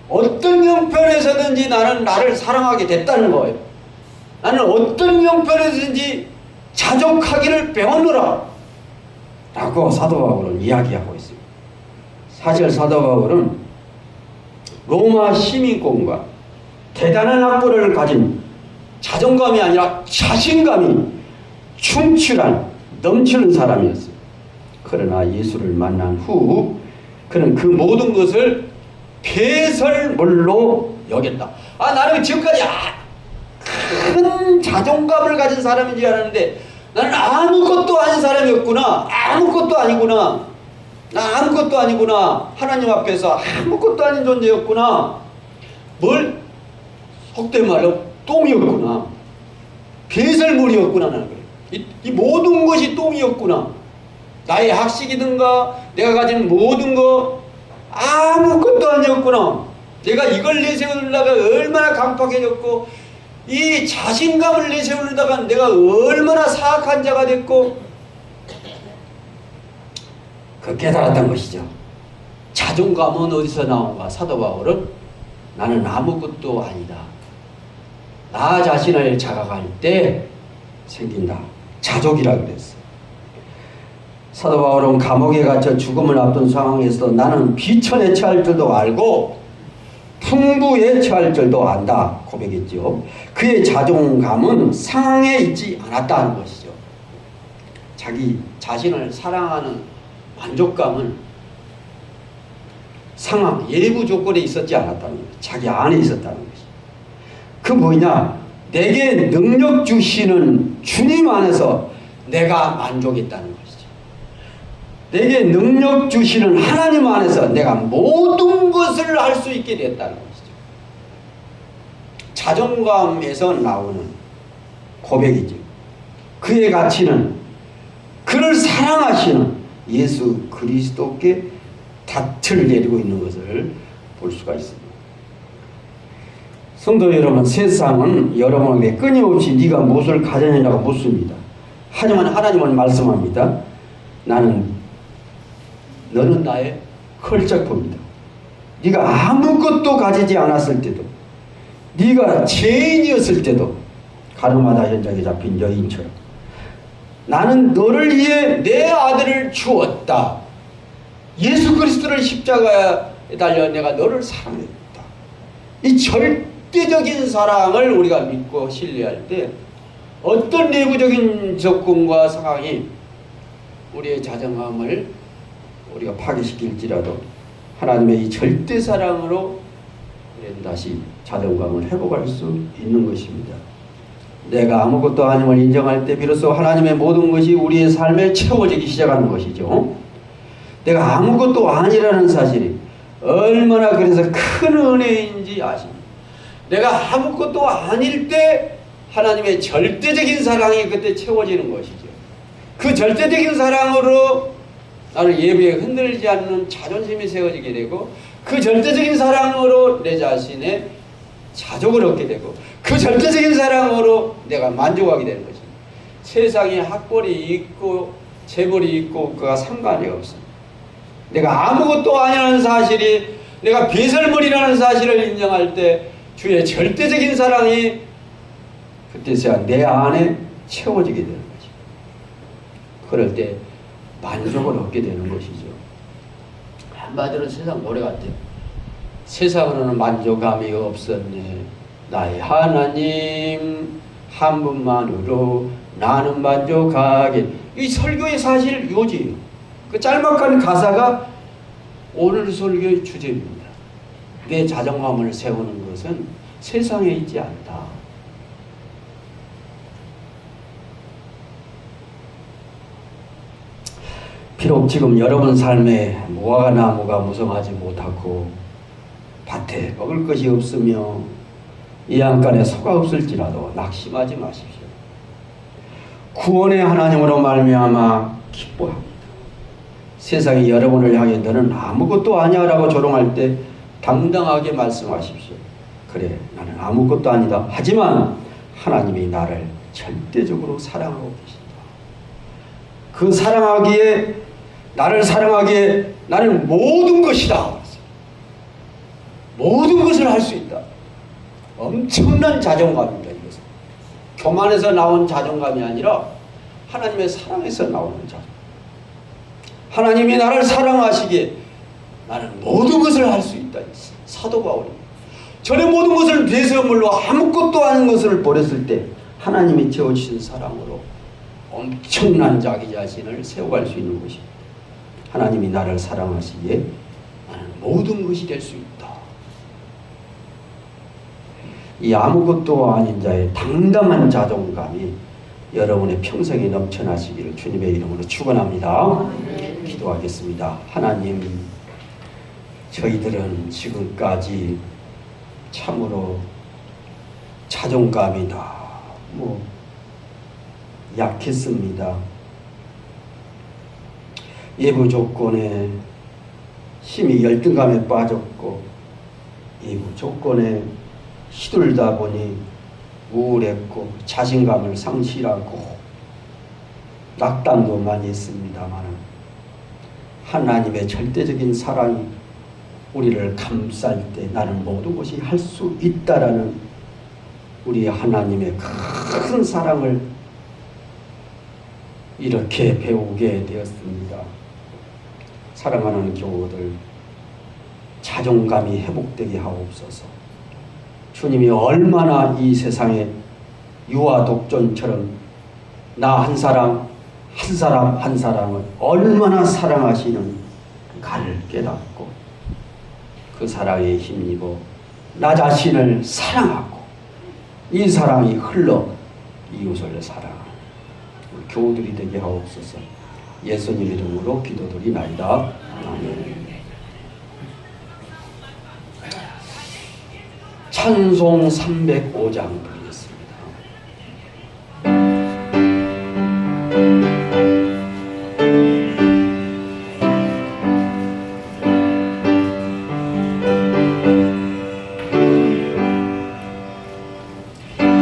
어떤 형편에서든지 나는 나를 사랑하게 됐다는 거예요. 나는 어떤 형편에서든지 자족하기를 배웠노라 라고 사도 바울은 이야기하고 있습니다. 사실 사도 바울은 로마 시민권과 대단한 학벌을 가진 자존감이 아니라 자신감이 충출한 넘치는 사람이었어요. 그러나 예수를 만난 후 그는 그 모든 것을 배설물로 여겼다. 나는 지금까지 큰 자존감을 가진 사람인 줄 알았는데 나는 아무것도 아닌 사람이었구나. 아무것도 아니구나. 나 아무것도 아니구나. 하나님 앞에서 아무것도 아닌 존재였구나. 뭘? 속된 말로 똥이었구나. 배설물이었구나. 나는 그래. 이 모든 것이 똥이었구나. 나의 학식이든가 내가 가진 모든 거 아무것도 아니었구나. 내가 이걸 내세우려다가 얼마나 강팍해졌고 이 자신감을 내세우려다가 내가 얼마나 사악한 자가 됐고 그 깨달았던 것이죠. 자존감은 어디서 나온가? 사도 바울은 나는 아무것도 아니다. 나 자신을 자각할 때 생긴다. 자족이라고 그랬어. 사도 바울은 감옥에 갇혀 죽음을 앞둔 상황에서 나는 비천에 처할 줄도 알고 풍부에 처할 줄도 안다 고백했죠. 그의 자존감은 상황에 있지 않았다는 것이죠. 자기 자신을 사랑하는 만족감은 상황, 예부 조건에 있었지 않았다는 거예요. 자기 안에 있었다는 것이죠. 그 뭐냐? 내게 능력 주시는 주님 안에서 내가 만족했다는 것이죠. 내게 능력 주시는 하나님 안에서 내가 모든 것을 할 수 있게 됐다는 것이죠. 자존감에서 나오는 고백이죠. 그의 가치는 그를 사랑하시는 예수 그리스도께 닻을 내리고 있는 것을 볼 수가 있습니다. 성도 여러분, 세상은 여러분에게 끊임없이 네가 무엇을 가졌느냐고 묻습니다. 하지만 하나님은 말씀합니다. 너는 나의 컬적품이다. 네가 아무것도 가지지 않았을 때도, 네가 죄인이었을 때도, 가늠하다 현장에 잡힌 여인처럼 나는 너를 위해 내 아들을 주었다. 예수 그리스도를 십자가에 달려 내가 너를 사랑했다. 이 절대적인 사랑을 우리가 믿고 신뢰할 때 어떤 내부적인 조건과 상황이 우리의 자존감을 우리가 파괴시킬지라도 하나님의 이 절대 사랑으로 우리는 다시 자존감을 회복할 수 있는 것입니다. 내가 아무것도 아님을 인정할 때 비로소 하나님의 모든 것이 우리의 삶에 채워지기 시작하는 것이죠. 내가 아무것도 아니라는 사실이 얼마나 그래서 큰 은혜인지 아십니다. 내가 아무것도 아닐 때 하나님의 절대적인 사랑이 그때 채워지는 것이죠. 그 절대적인 사랑으로 나는 예배에 흔들리지 않는 자존심이 세워지게 되고, 그 절대적인 사랑으로 내 자신의 자족을 얻게 되고, 그 절대적인 사랑으로 내가 만족하게 되는 것입니다. 세상에 학벌이 있고 재벌이 있고 그가 상관이 없습니다. 내가 아무것도 아니라는 사실이, 내가 배설물이라는 사실을 인정할 때 주의 절대적인 사랑이 그때서야 내 안에 채워지게 되는 것입니다. 그럴 때 만족을 얻게 되는 것이죠. 한마디로 세상 노래 같아요. 세상으로는 만족감이 없었네. 나의 하나님 한 분만으로 나는 만족하게. 이 설교의 사실 요지예요. 그 짤막한 가사가 오늘 설교의 주제입니다. 내 자존감을 세우는 것은 세상에 있지 않다. 비록 지금 여러분 삶에 무화과 나무가 무성하지 못하고 밭에 먹을 것이 없으며 이 안간에 소가 없을지라도 낙심하지 마십시오. 구원의 하나님으로 말미암아 기뻐합니다. 세상이 여러분을 향해 너는 아무것도 아니야 라고 조롱할 때 당당하게 말씀하십시오. 그래, 나는 아무것도 아니다. 하지만 하나님이 나를 절대적으로 사랑하고 계신다. 그 사랑하기에, 나를 사랑하기에 나는 모든 것이다. 모든 것을 할 수 있다. 엄청난 자존감입니다. 이것은 교만에서 나온 자존감이 아니라 하나님의 사랑에서 나오는 자존감. 하나님이 나를 사랑하시기에 나는 모든 것을 할 수 있다. 사도 바울이 전에 모든 것을 배설물로 아무것도 아닌 것을 버렸을 때 하나님이 채워주신 사랑으로 엄청난 자기 자신을 세워갈 수 있는 것입니다. 하나님이 나를 사랑하시기에 나는 모든 것이 될 수 있다. 이 아무것도 아닌 자의 당당한 자존감이 여러분의 평생에 넘쳐나시기를 주님의 이름으로 축원합니다. 기도하겠습니다. 하나님, 저희들은 지금까지 참으로 자존감이 너무 약했습니다. 예부 조건에 힘이 열등감에 빠졌고, 예부 조건에 시들다 보니 우울했고 자신감을 상실하고 낙담도 많이 했습니다만, 하나님의 절대적인 사랑이 우리를 감쌀 때 나는 모든 것이 할 수 있다라는 우리 하나님의 큰 사랑을 이렇게 배우게 되었습니다. 사랑하는 교우들, 자존감이 회복되게 하옵소서. 주님이 얼마나 이 세상에 유아 독존처럼 나 한 사람 한 사람을 얼마나 사랑하시는 가를 깨닫고 그 사랑에 힘입어 나 자신을 사랑하고 이 사랑이 흘러 이웃을 사랑하는 교우들이 되게 하옵소서. 예수님 이름으로 기도드리나이다. 아멘. 찬송 305장 드리겠습니다.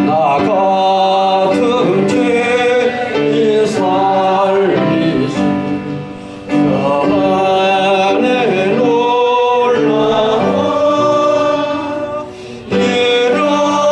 나 같은 죄인 살리신 사랑의 놀라운 일어나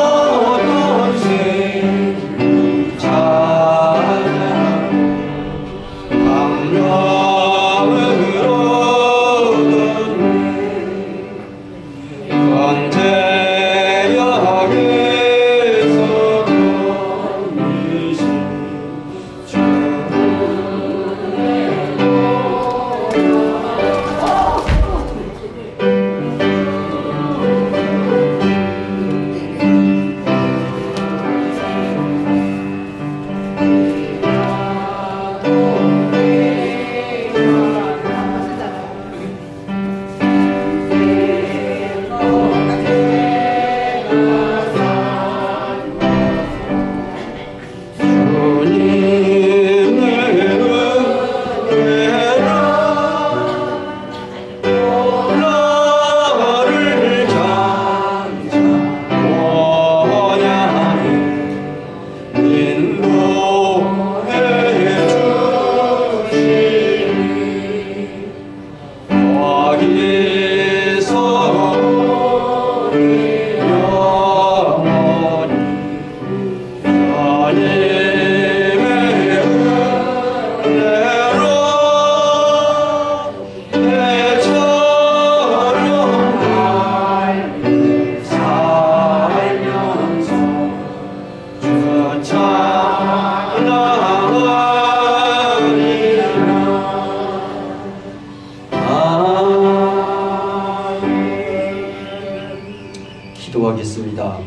기도하겠습니다.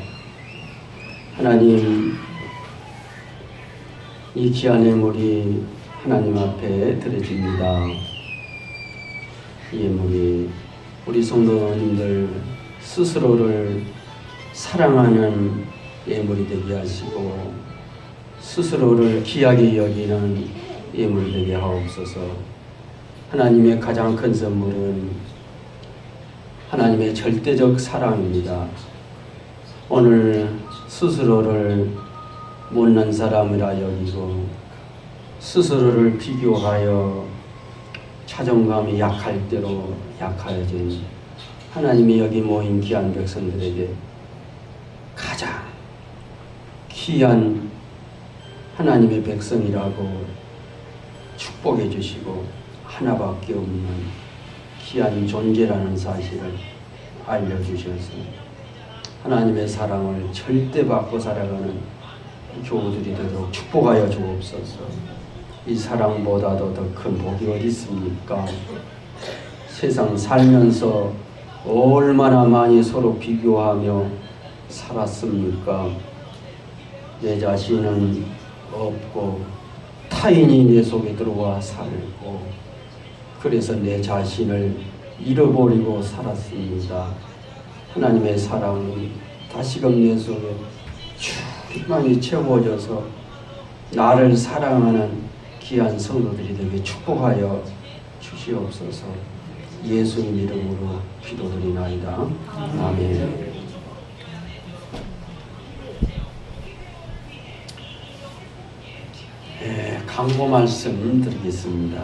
하나님, 이 귀한 예물이 하나님 앞에 드려집니다. 이 예물이 우리 성도님들 스스로를 사랑하는 예물이 되게 하시고 스스로를 귀하게 여기는 예물 되게 하옵소서. 하나님의 가장 큰 선물은 하나님의 절대적 사랑입니다. 오늘 스스로를 못난 사람이라 여기고 스스로를 비교하여 자존감이 약할 대로 약해진 하나님이 여기 모인 귀한 백성들에게 가장 귀한 하나님의 백성이라고 축복해 주시고 하나밖에 없는 귀한 존재라는 사실을 알려주셔서 하나님의 사랑을 절대 받고 살아가는 교우들이 되도록 축복하여 주옵소서. 이 사랑보다도 더 큰 복이 어디 있습니까? 세상 살면서 얼마나 많이 서로 비교하며 살았습니까? 내 자신은 없고 타인이 내 속에 들어와 살고 그래서 내 자신을 잃어버리고 살았습니다. 하나님의 사랑이 다시금 내 속에 충만히 채워져서 나를 사랑하는 귀한 성도들이 되게 축복하여 주시옵소서. 예수님 이름으로 기도드리나이다. 아멘. 강고 말씀 드리겠습니다.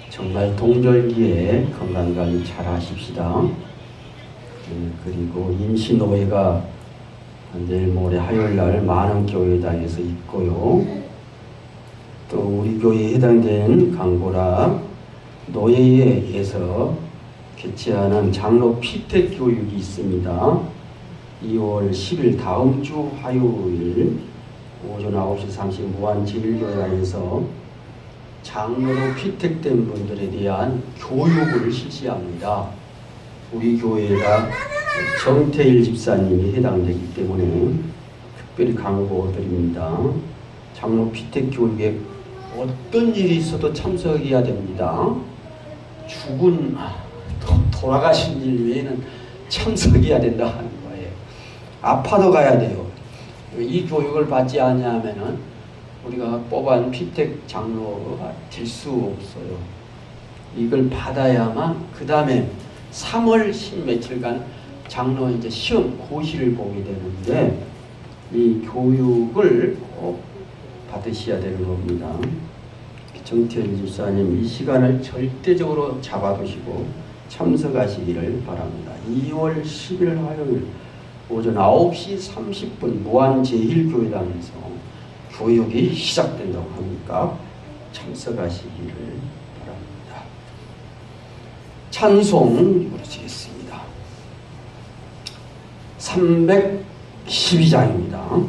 정말 동절기에 건강관리 잘 하십시다. 그리고 임시노예가 내일 모레 화요일날 많은 교회당에서 있고요. 또 우리 교회에 해당된 강고라 노예에서 개최하는 장로 피택 교육이 있습니다. 2월 10일 다음 주 화요일 오전 9시 30분 무한제일교회에서 장로로 피택된 분들에 대한 교육을 실시합니다. 우리 교회가 정태일 집사님이 해당되기 때문에 특별히 강구드립니다. 장로 피택 교육에 어떤 일이 있어도 참석해야 됩니다. 죽은 돌아가신 일 외에는 참석해야 된다 하는 거예요. 아파도 가야 돼요. 이 교육을 받지 않으면은 우리가 뽑은 피택 장로가 될 수 없어요. 이걸 받아야만 그 다음에 3월 10며칠간 장로 이제 시험 고시를 보게 되는데 이 교육을 꼭 받으셔야 되는 겁니다. 정태일 집사님 이 시간을 절대적으로 잡아두시고 참석하시기를 바랍니다. 2월 10일 화요일 오전 9시 30분 무한제일교회당에서 교육이 시작된다고 하니까 참석하시기를 바랍니다. 찬송 부르시겠습니다. 312장입니다.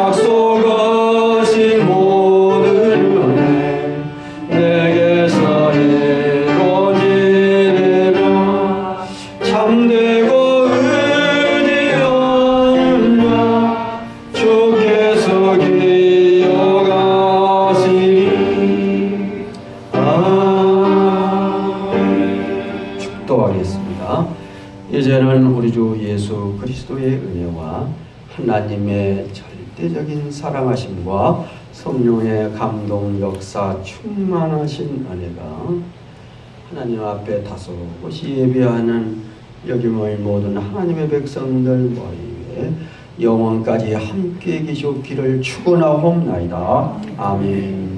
약속 기도드리겠습니다. 이제는 우리 주 예수 그리스도의 은혜와 하나님의 절대적인 사랑하심과 성령의 감동 역사 충만하신 은혜가 하나님 앞에 다소곳이 예배하는 여김의 모든 하나님의 백성들 머리 위에 영원까지 함께 계시옵기를 축원하옵나이다. 아멘.